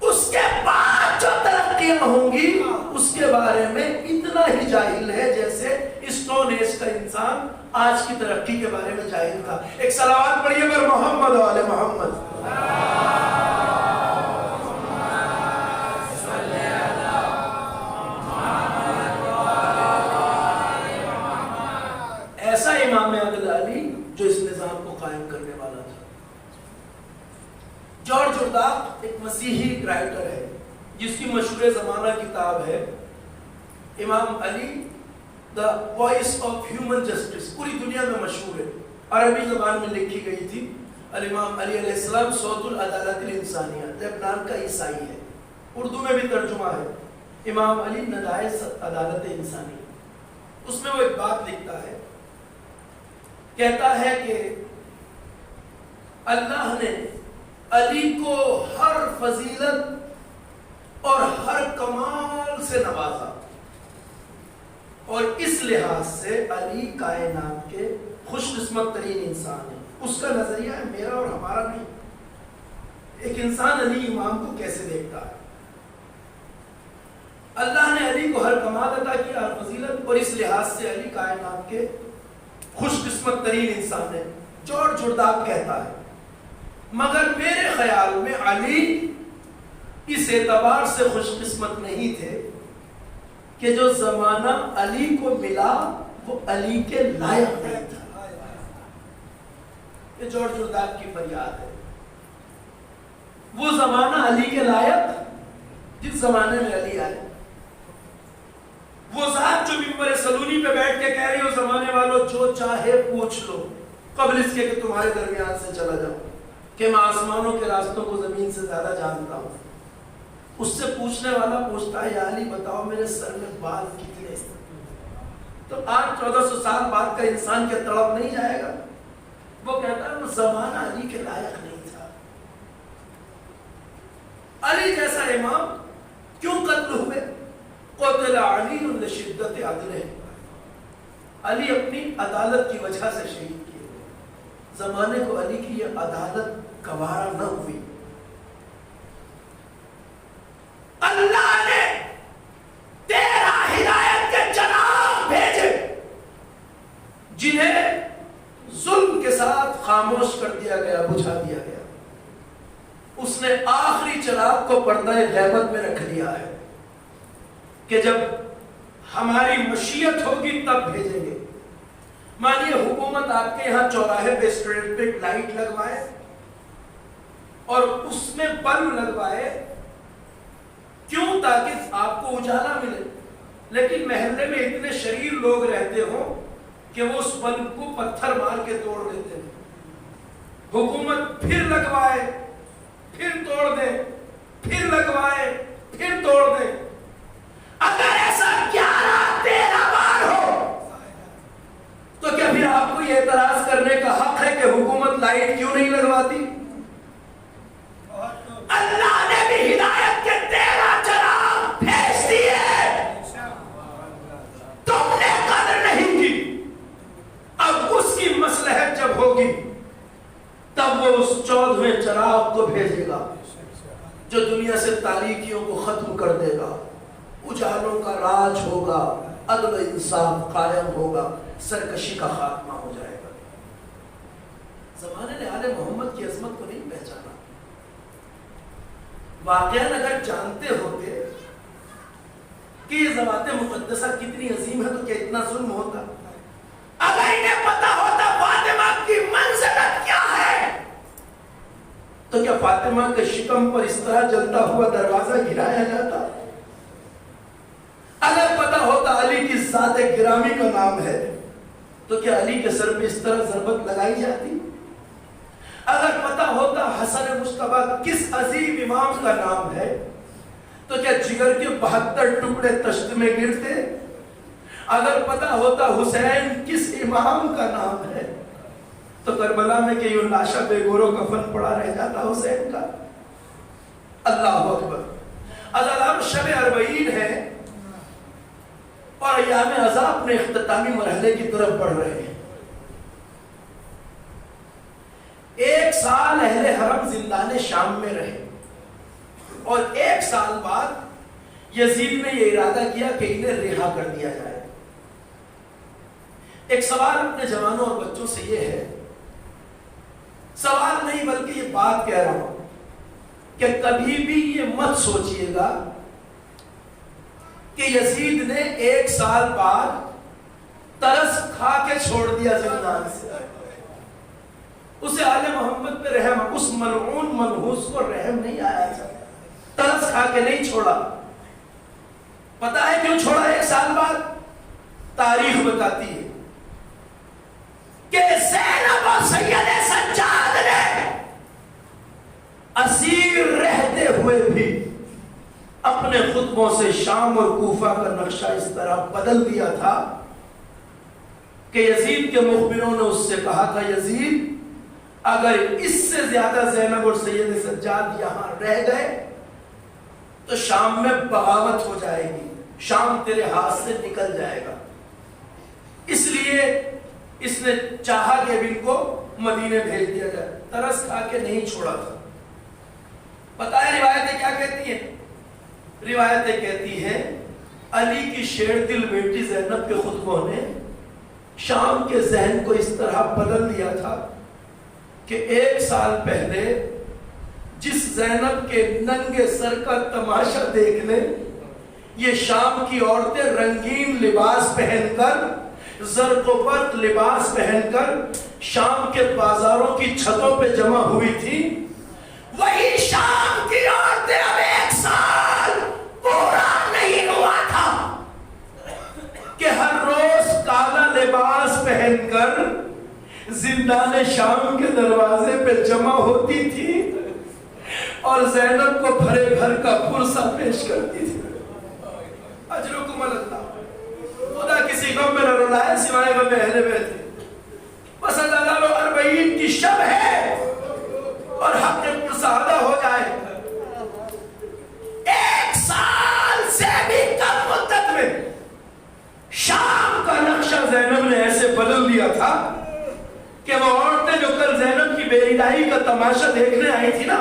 اس کے بعد جو ترقیاں ہوں گی اس کے بارے میں اتنا ہی جاہل ہے جیسے اسٹون ایج کا انسان آج کی ترقی کے بارے میں جاہل تھا. ایک صلوات پڑھیے پر محمد و آل محمد. ایسا امام عادل علی جو اس نظام کو قائم کرنے والا تھا. جارج جرداق ایک مسیحی رائٹر ہے جس کی مشہور زمانہ کتاب ہے Imam Ali the voice of human justice, پوری دنیا میں مشہور ہے, عربی زبان میں لکھی گئی تھی. الامام علی علیہ السلام صوت العدالت الانسانیہ, لبنان کا عیسائی ہے, اردو میں بھی ترجمہ ہے امام علی ندائے عدالت انسانی. اس میں وہ ایک بات لکھتا ہے, کہتا ہے کہ اللہ نے علی کو ہر فضیلت اور ہر کمال سے نوازا, اور اس لحاظ سے علی کائنات کے خوش قسمت ترین انسان ہے. اس کا نظریہ ہے, میرا اور ہمارا نہیں. ایک انسان علی امام کو کیسے دیکھتا ہے؟ اللہ نے علی کو ہر کمال عطا کیا, ہر فضیلت, اور اس لحاظ سے علی کائنات کے خوش قسمت ترین انسان ہے. جارج جرداق کہتا ہے مگر میرے خیال میں علی اس اعتبار سے خوش قسمت نہیں تھے کہ جو زمانہ علی کو ملا وہ علی کے لائق نہیں تھا. یہ جارج جرداق کی فریاد ہے. وہ زمانہ علی کے لائق جس زمانے میں علی آئے, وہ ذات جو ممبر سلونی پہ بیٹھ کے کہہ رہی ہو زمانے والوں جو چاہے پوچھ لو قبل اس کے کہ تمہارے درمیان سے چلا جاؤں, کہ میں آسمانوں کے راستوں کو زمین سے زیادہ جانتا ہوں. اس سے پوچھنے والا پوچھتا ہے یا علی بتاؤ میرے سر میں بال کتنے ہیں؟ تو آج 1400 سال بعد کا انسان کیا تڑپ نہیں جائے گا؟ وہ کہتا ہے وہ زمانہ علی کے لائق نہیں تھا. علی جیسا امام کیوں قتل ہوئے؟ قتل علی لشدت عدلہ, علی اپنی عدالت کی وجہ سے شہید کیے گئے. زمانے کو علی کی یہ عدالت گوارا نہ ہوئی. اللہ نے 13 ہدایت کے چراغ بھیجے جنہیں ظلم کے ساتھ خاموش کر دیا گیا, بجھا دیا گیا. اس نے آخری چراغ کو پردہ غیبت میں رکھ دیا ہے کہ جب ہماری مشیت ہوگی تب بھیجیں گے. مانیے حکومت آپ کے یہاں چوراہے پہ اسٹریٹ پہ لائٹ لگوائے اور اس میں بلب لگوائے, کیوں؟ تاکہ آپ کو اجالا ملے. لیکن محلے میں اتنے شریر لوگ رہتے ہوں کہ وہ اس بلب کو پتھر مار کے توڑ دیتے ہیں. حکومت پھر لگوائے, پھر توڑ دے, پھر لگوائے, پھر توڑ دے. اگر ایسا 11-13 بار ہو تو کیا پھر آپ کو یہ اعتراض کرنے کا حق ہے کہ حکومت لائٹ کیوں نہیں لگواتی؟ اللہ نے بھی ہدایت کے 13 چراغ بھیج دیے, تم نے قدر نہیں کی. اب اس کی مصلحت جب ہوگی تب وہ اس 14ویں چراغ کو بھیجے گا جو دنیا سے تاریکیوں کو ختم کر دے گا. راج ہوگا, عدل و انصاف قائم ہوگا, سرکشی کا خاتمہ ہو جائے گا. زمانے نے آل محمد کی عظمت کو نہیں پہچانا. واقعاً اگر جانتے ہوتے کہ یہ ذوات مقدسہ کتنی عظیم ہے تو کیا اتنا ظلم ہوتا؟ اگر انہیں پتا ہوتا فاطمہ کی منزلت کیا ہے تو کیا فاطمہ کے شکم پر اس طرح جلتا ہوا دروازہ گرایا جاتا؟ اگر پتا ہوتا علی کی ذات گرامی کا نام ہے تو کیا علی کے سر پہ اس طرح ضربت لگائی جاتی؟ اگر پتا ہوتا حسن مجتبیٰ کس عظیم امام کا نام ہے تو کیا جگر کے 72 ٹکڑے تشت میں گرتے؟ اگر پتا ہوتا حسین کس امام کا نام ہے تو کربلا میں کہ یوں لاشا بے گورو کفن پڑا رہ جاتا حسین کا. اللہ اکبر. اب شب اربعین ہے اور ایام عزا اپنے اختتامی مرحلے کی طرف بڑھ رہے ہیں. 1 سال اہل حرم زندان شام میں رہے اور 1 سال بعد یزید نے یہ ارادہ کیا کہ انہیں رہا کر دیا جائے. ایک سوال اپنے جوانوں اور بچوں سے یہ ہے, سوال نہیں بلکہ یہ بات کہہ رہا ہوں کہ کبھی بھی یہ مت سوچئے گا کہ یزید نے 1 سال بعد ترس کھا کے چھوڑ دیا زندان سے. اسے آل محمد پہ رحم, اس ملعون منحوس کو رحم نہیں آیا تھا, ترس کھا کے نہیں چھوڑا. پتا ہے کیوں چھوڑا 1 سال بعد؟ تاریخ بتاتی ہے کہ زینب و سید سجاد نے اسیر رہتے ہوئے بھی اپنے خطبوں سے شام اور کوفہ کا نقشہ اس طرح بدل دیا تھا کہ یزید کے مخبروں نے اس سے کہا تھا, یزید اگر اس سے زیادہ زینب اور سید سجاد یہاں رہ گئے تو شام میں بغاوت ہو جائے گی, شام تیرے ہاتھ سے نکل جائے گا. اس لیے اس نے چاہا کہ اب ان کو مدینے بھیج دیا جائے. ترس کھا کے نہیں چھوڑا تھا. پتہ ہے روایتیں کیا کہتی ہیں؟ روایتیں کہتی ہیں علی کی شیر دل بیٹی زینب کے خطبوں نے شام کے ذہن کو اس طرح بدل دیا تھا کہ 1 سال پہلے جس زینب کے ننگے سر کا تماشا دیکھنے یہ شام کی عورتیں رنگین لباس پہن کر, زرق و برق لباس پہن کر شام کے بازاروں کی چھتوں پہ جمع ہوئی تھی, وہی شام کی عورتیں اب 1 سال پورا نہیں ہوا تھا کہ ہر روز کالا لباس پہن کر زندان شام کے دروازے پہ جمع ہوتی تھی اور زینب کو بھرے بھر کا پرسہ پیش کرتی تھی. اجرکم اللہ. خدا کسی غم میں نہ رلائے سوائے غم اہل بیت. بس اللہ اربعین کی شب ہے اور حق پرسہ ادا ہو جائے. 1 سال سے بھی کم مدت میں شام کا نقشہ زینب نے ایسے بدل دیا تھا کہ وہ عورتیں جو کل زینب کی بیریدائی کا تماشا دیکھنے آئی تھی نا,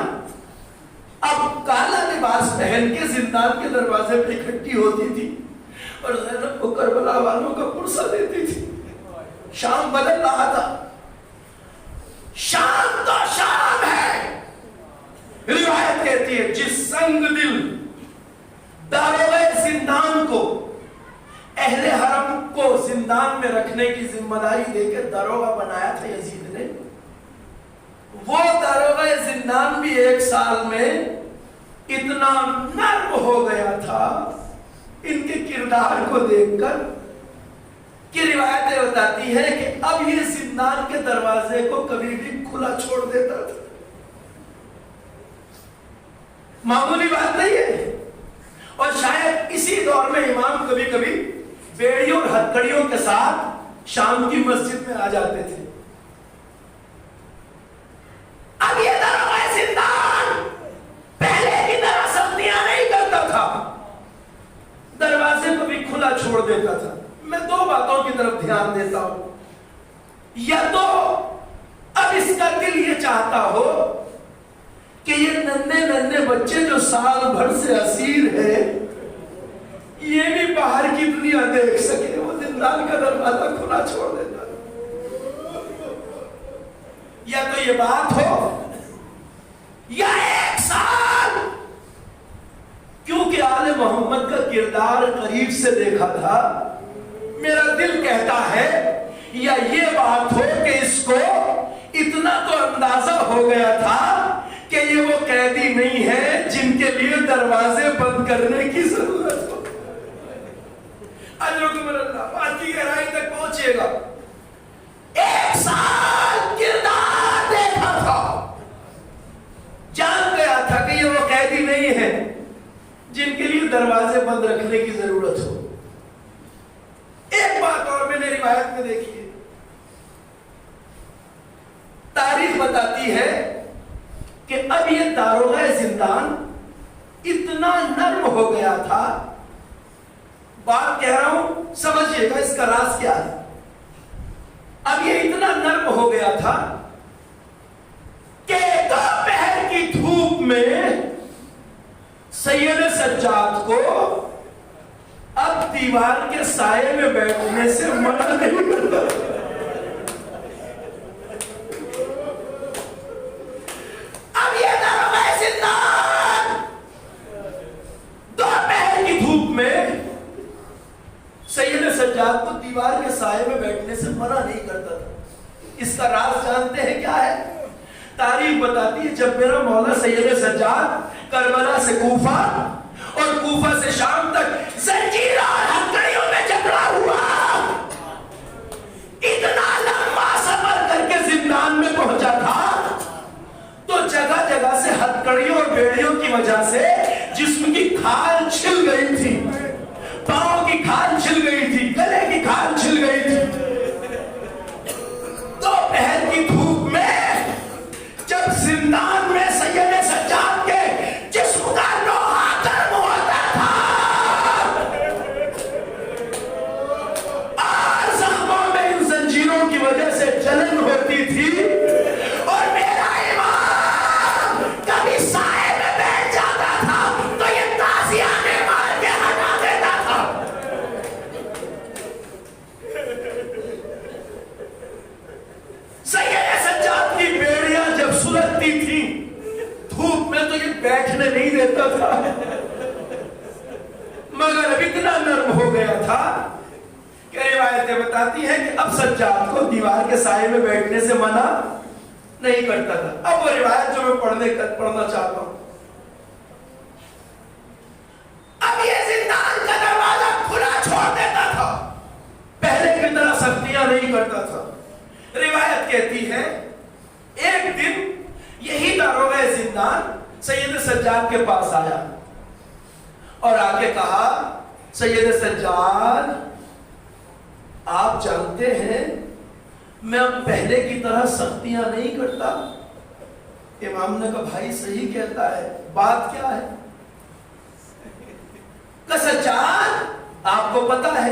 اب کالا لباس پہن کے زندان کے دروازے پہ اکٹھی ہوتی تھی اور زینب کو کربلا والوں کا پرسہ دیتی تھی. شام بدل رہا تھا. شام تو شام ہے. روایت کہتی ہے جس سنگ دل داروغہ زندان کو اہل حرم کو زندان میں رکھنے کی ذمہ داری دے کے داروغہ بنایا تھا یزید نے, وہ داروغہ زندان بھی 1 سال میں اتنا نرم ہو گیا تھا ان کے کردار کو دیکھ کر کہ روایتیں بتاتی ہیں کہ اب یہ زندان کے دروازے کو کبھی بھی کھلا چھوڑ دیتا تھا. معمولی بات نہیں ہے. اور شاید اسی دور میں امام کبھی کبھی بیڑیوں اور ہتھکڑیوں کے ساتھ شام کی مسجد میں آ جاتے تھے. اب یہ دروازہ زندان پہلے کی طرح سختیاں نہیں کرتا تھا, دروازے کو بھی کھلا چھوڑ دیتا تھا. میں 2 باتوں کی طرف دھیان دیتا ہوں. یا تو اب اس کا دل یہ چاہتا ہو کہ یہ ننھے ننھے بچے جو سال بھر سے اسیر ہے یہ بھی باہر کی دنیا دیکھ سکے، وہ زندان کا دروازہ کھلا چھوڑ دیتا۔ یا تو یہ بات ہو یا 1 سال، کیونکہ آل محمد کا کردار قریب سے دیکھا تھا، میرا دل کہتا ہے یا یہ بات ہو کہ اس کو اتنا تو اندازہ ہو گیا تھا کہ یہ وہ قیدی نہیں ہے جن کے لیے دروازے بند کرنے کی ضرورت ہو۔ اجرکم اللہ، بات کی گہرائی تک پہنچے گا۔ 1 سال کردار دیکھا تھا، جان گیا تھا کہ یہ وہ قیدی نہیں ہے جن کے لیے دروازے بند رکھنے کی ضرورت ہو۔ ایک بات اور میں نے روایت میں دیکھی ہے، تاریخ بتاتی ہے کہ اب یہ داروغہ زندان اتنا نرم ہو گیا تھا، بات کہہ رہا ہوں سمجھئے گا اس کا راز کیا ہے۔ اب یہ اتنا نرم ہو گیا تھا کہ دوپہر کی دھوپ میں سید سجاد کو اب دیوار کے سائے میں بیٹھنے سے منع نہیں کرتا۔ اب یہ داروغہ زندان دوپہر کی دھوپ میں سید سجاد کو دیوار کے سائے میں بیٹھنے سے منع نہیں کرتا تھا۔ اس کا راز جانتے ہیں کیا ہے؟ تاریخ بتاتی ہے جب میرا مولا سید سجاد کربلا سے کوفہ اور کوفہ سے شام تک زنجیر اور ہتھکڑیوں میں جکڑا ہوا، اتنا لمبا سفر کر کے زندان میں پہنچا تھا تو جگہ جگہ سے ہتھکڑیوں اور بیڑیوں کی وجہ سے جسم کی کھال چھل گئی تھی، پاؤں کی کھال چھل گئی تھی، گلے کی کھال چھل گئی تھی۔ دوپہر کی دھوپ میں جب زندان میں سید سجاد کے جسم کا لوہا گرم ہوتا تھا اور زخموں میں ان زنجیروں کی وجہ سے جلن ہوتی تھی اور میرا امام کبھی سائے میں بیٹھ جاتا تھا تو یہ تازیانے مار کے ہٹا دیتا تھا۔ سید سجاد کی بیڑیاں جب سلگتی تھی دھوپ میں تو یہ بیٹھنے نہیں دیتا تھا، مگر اب اتنا نرم ہو گیا تھا کہ روایتیں بتاتی ہیں کہ اب سجاد کو دیوار کے سائے میں بیٹھنے سے منع نہیں کرتا تھا۔ اب وہ روایت جو میں پڑھنا چاہتا ہوں، اب یہ زندان کا دروازہ کھلا چھوڑ دیتا تھا، پہلے کی طرح سختیاں نہیں کرتا تھا۔ روایت کہتی ہے ایک دن یہی داروغہ زندان سید سجاد کے پاس آیا اور آ کے کہا، سید سجاد آپ جانتے ہیں میں اب پہلے کی طرح سختیاں نہیں کرتا۔ امام نے کہا بھائی صحیح کہتا ہے، بات کیا ہے؟ کہ سجاد آپ کو پتا ہے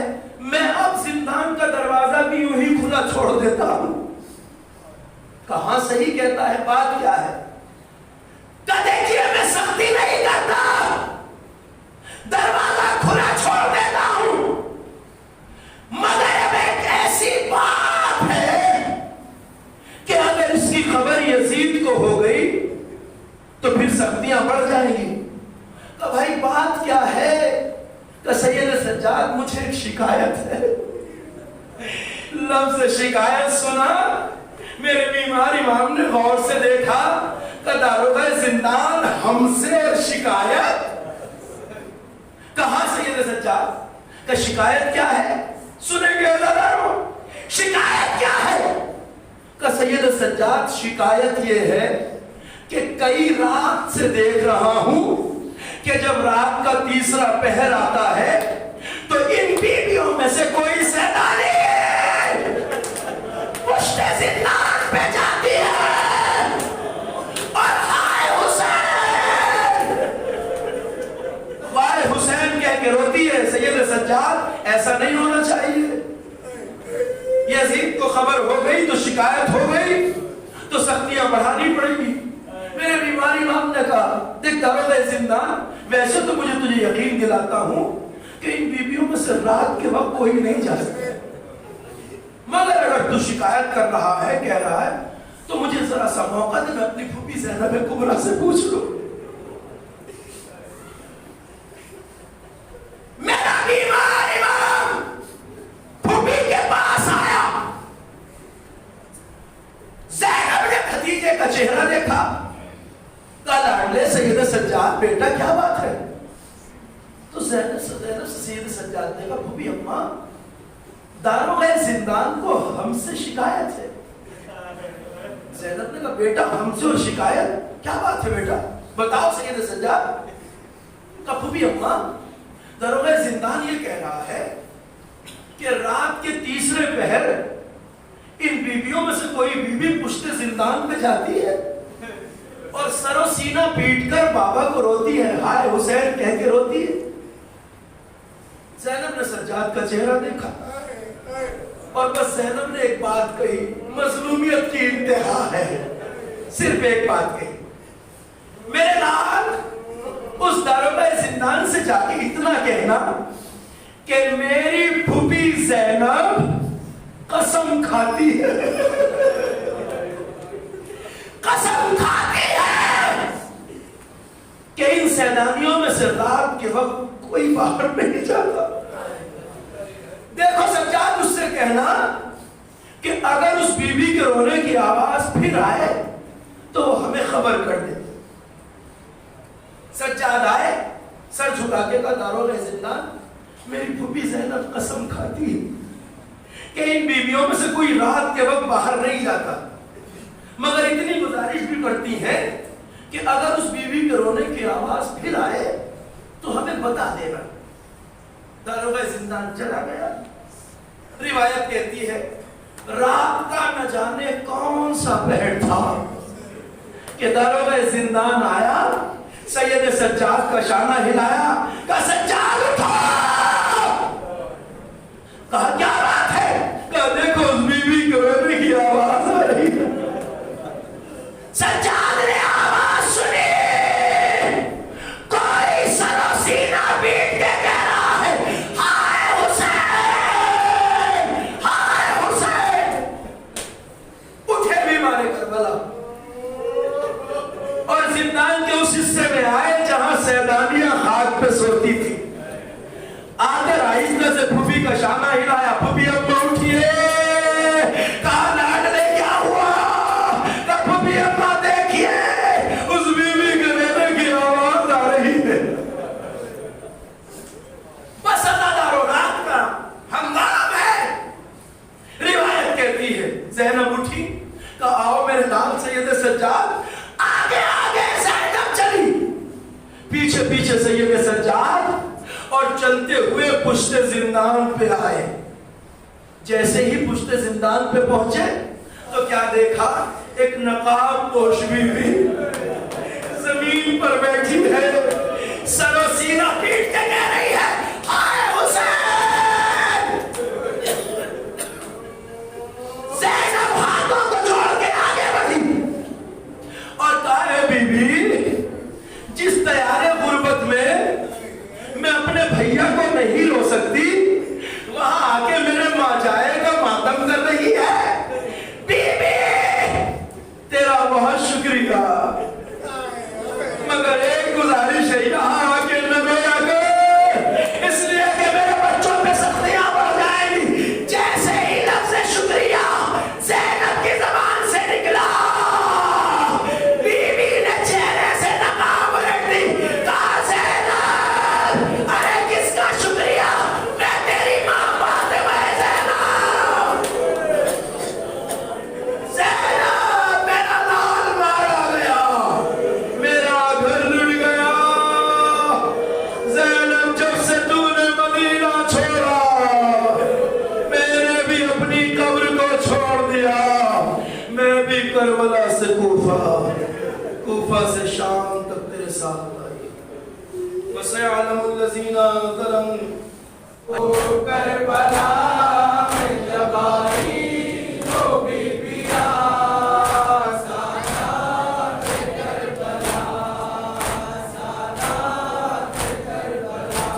میں اب زندان کا دروازہ بھی یوں ہی کھلا چھوڑ دیتا ہوں۔ کہاں صحیح کہتا ہے، بات کیا ہے؟ کہ دیکھیے میں سختی نہیں کرتا، دروازہ کھلا چھوڑ دیتا ہوں، مگر اب ایک ایسی بات ہے کہ اگر اس کی خبر یزید کو ہو گئی تو پھر سختیاں بڑھ جائیں گی۔ کہ بھائی بات کیا ہے؟ کہ سید سجاد مجھے ایک شکایت ہے۔ لفظ شکایت سنا، میرے بیمار امام نے غور سے دیکھا کہ داروغہ زندان ہم سے اور شکایت؟ کہاں سید سجاد؟ کہ شکایت کیا ہے؟ سنیں گے عزیزانو، شکایت کیا ہے؟ کہ سید سجاد شکایت یہ ہے کہ کئی رات سے دیکھ رہا ہوں کہ جب رات کا تیسرا پہر آتا ہے تو ان بیویوں میں سے کوئی سیدانی پشت زندان پہ جاتی ہے اور ہائے حسین، وائے حسین کہہ کے روتی ہے۔ سید سجاد ایسا نہیں ہونا چاہیے، یزید کو خبر ہو گئی تو شکایت ہو گئی تو سختیاں بڑھانی پڑیں گی۔ میرے بیمار امام نے کہا دیکھ داروغہ زندان، ویسے تو مجھے تجھے یقین دلاتا ہوں کہ ان بیویوں میں سے رات کے وقت کوئی نہیں جا سکتا، مگر اگر تو شکایت کر رہا ہے، کہہ رہا ہے، تو مجھے ذرا سا موقع دے، میں اپنی پھوپھی زینب کبریٰ سے پوچھ لوں۔ میرا بیمار امام پھوپھی کے پاس آیا، زینب نے خدیجے کا چہرہ دیکھا، کہا لاڈلے سید سجاد بیٹا کیا بات ہے؟ تو زینب سید سجاد نے کہا پھوپھی اماں داروغہ زندان کو ہم سے شکایت ہے۔ زینب نے کہا بیٹا ہم سے شکایت کیا بات ہے بیٹا بتاؤ سید سجاد۔ کہا پھوپھی اماں داروغہ زندان یہ کہہ رہا ہے کہ رات کے تیسرے پہر ان بیویوں میں سے کوئی بیوی پشت زندان پہ جاتی ہے اور سر و سینہ پیٹ کر بابا کو روتی ہے، ہائے حسین کہہ کے روتی ہے۔ زینب نے سجاد کا چہرہ دیکھا اور بس زینب نے ایک بات کہی، مظلومیت کی انتہا ہے، صرف ایک بات کہی، میرے لال اس داروغہ زندان سے جا کے اتنا کہنا کہ میری پھوپھی زینب قسم کھاتی ہے، قسم کھاتی ہے کہ ان سیلانیوں میں سے رات کے وقت کوئی باہر نہیں جاتا۔ دیکھو سجاد اس سے کہنا کہ اگر اس بی بی کے رونے کی آواز پھر آئے تو وہ ہمیں خبر کر دے۔ سجاد آئے، سر جھکا کے کہا داروغہ زندان میری پھوپھی زینب قسم کھاتی ہے کہ ان بیویوں میں سے کوئی رات کے وقت باہر نہیں جاتا، مگر اتنی گزارش بھی کرتی ہے کہ اگر اس بیوی کے رونے کی آواز پھر آئے تو ہمیں بتا دینا۔ داروغہ زندان چلا گیا۔ روایت کہتی ہے رات کا نہ جانے کون سا پہر تھا کہ داروغہ زندان آیا، سید سجاد کا شانہ ہلایا، کہا سجاد اٹھو، کہا کیا بات ہے؟ کہا دیکھو اس بیوی کے رونے کی آواز آ رہی ہے۔ سجاد نے آواز سنی، کوئی سر و سینہ پیٹ کے کہہ رہا ہے ہائے حسین، ہائے حسین۔ اٹھے بیمار کربلا اور زندان کے اس حصے میں آئے جہاں سیدانیہ خاک پہ سوتی تھی، آ کر آہستہ سے پھوپھی کا شانہ ہلایا، پھوپھی اب اٹھیے، کہا لاڈلے کیا ہوا؟ کہا پھوپھی ابا دیکھیے اس بیوی کے رونے کی آواز آ رہی ہے۔ بس ازادار و رات کا ہنگام ہے۔ روایت کہتی ہے زینب اٹھی، کہا آؤ میرے لال سید سجاد، آگے آگے زینب چلی، پیچھے پیچھے سید سجاد، اور چلتے ہوئے پشت زندان پہ آئے۔ جیسے ہی پشت زندان پہ پہنچے تو کیا دیکھا؟ ایک نقاب پوش بیوی زمین پر بیٹھی ہے، سر و سینہ پیٹ کے کہہ رہی ہے ہائے حسین۔ زینب ہاتھوں کو جوڑ کے آگے بڑھی اور کہا ہے بی بی جس تیارے غربت میں اپنے بھیا کو نہیں رو سکتی، وہاں آ کے میرے ماں جائے کا ماتم کر رہی ہے۔ بی بی تیرا بہت شکریہ، مگر ایک گزارش ہے یہاں آ کے نہ رویا کر، اس لیے کہ میرے بچوں پہ سختیاں بڑھ جائیں گی۔ جیسے ہی لفظ شکریہ زینب کی زبان سے نکلا، بیوی نے چہرے سے نقاب الٹ دی، کہا زینب ارے کس کا شکریہ؟ میں تیری ماں فاطمہ زینب، زینب میرا لال مارا گیا، میرا گھر لٹ گیا، زینب جب سے تو نے مدینہ چھوڑا میں نے بھی اپنی قبر کو چھوڑ دیا، میں بھی کربلا سے کوفہ سے شام تک تیرے ساتھ آئی۔ وَسَيَعْلَمُ الَّذِينَ ظَلَمُوا کربلا میں جب آئی تو بی بیاں سادات کربلا، سادات کربلا،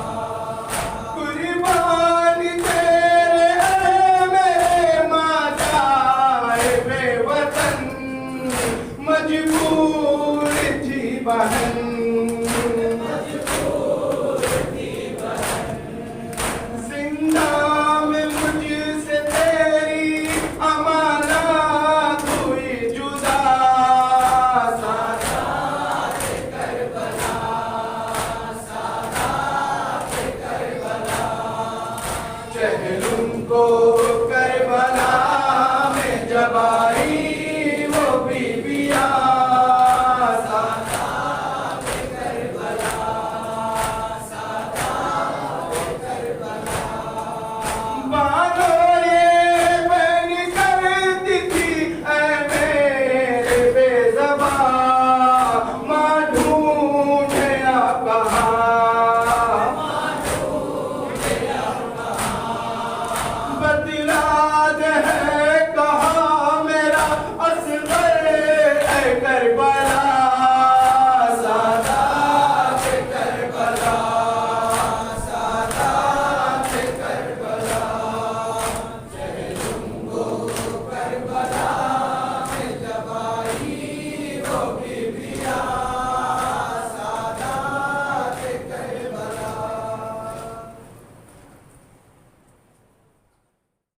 پہلم کو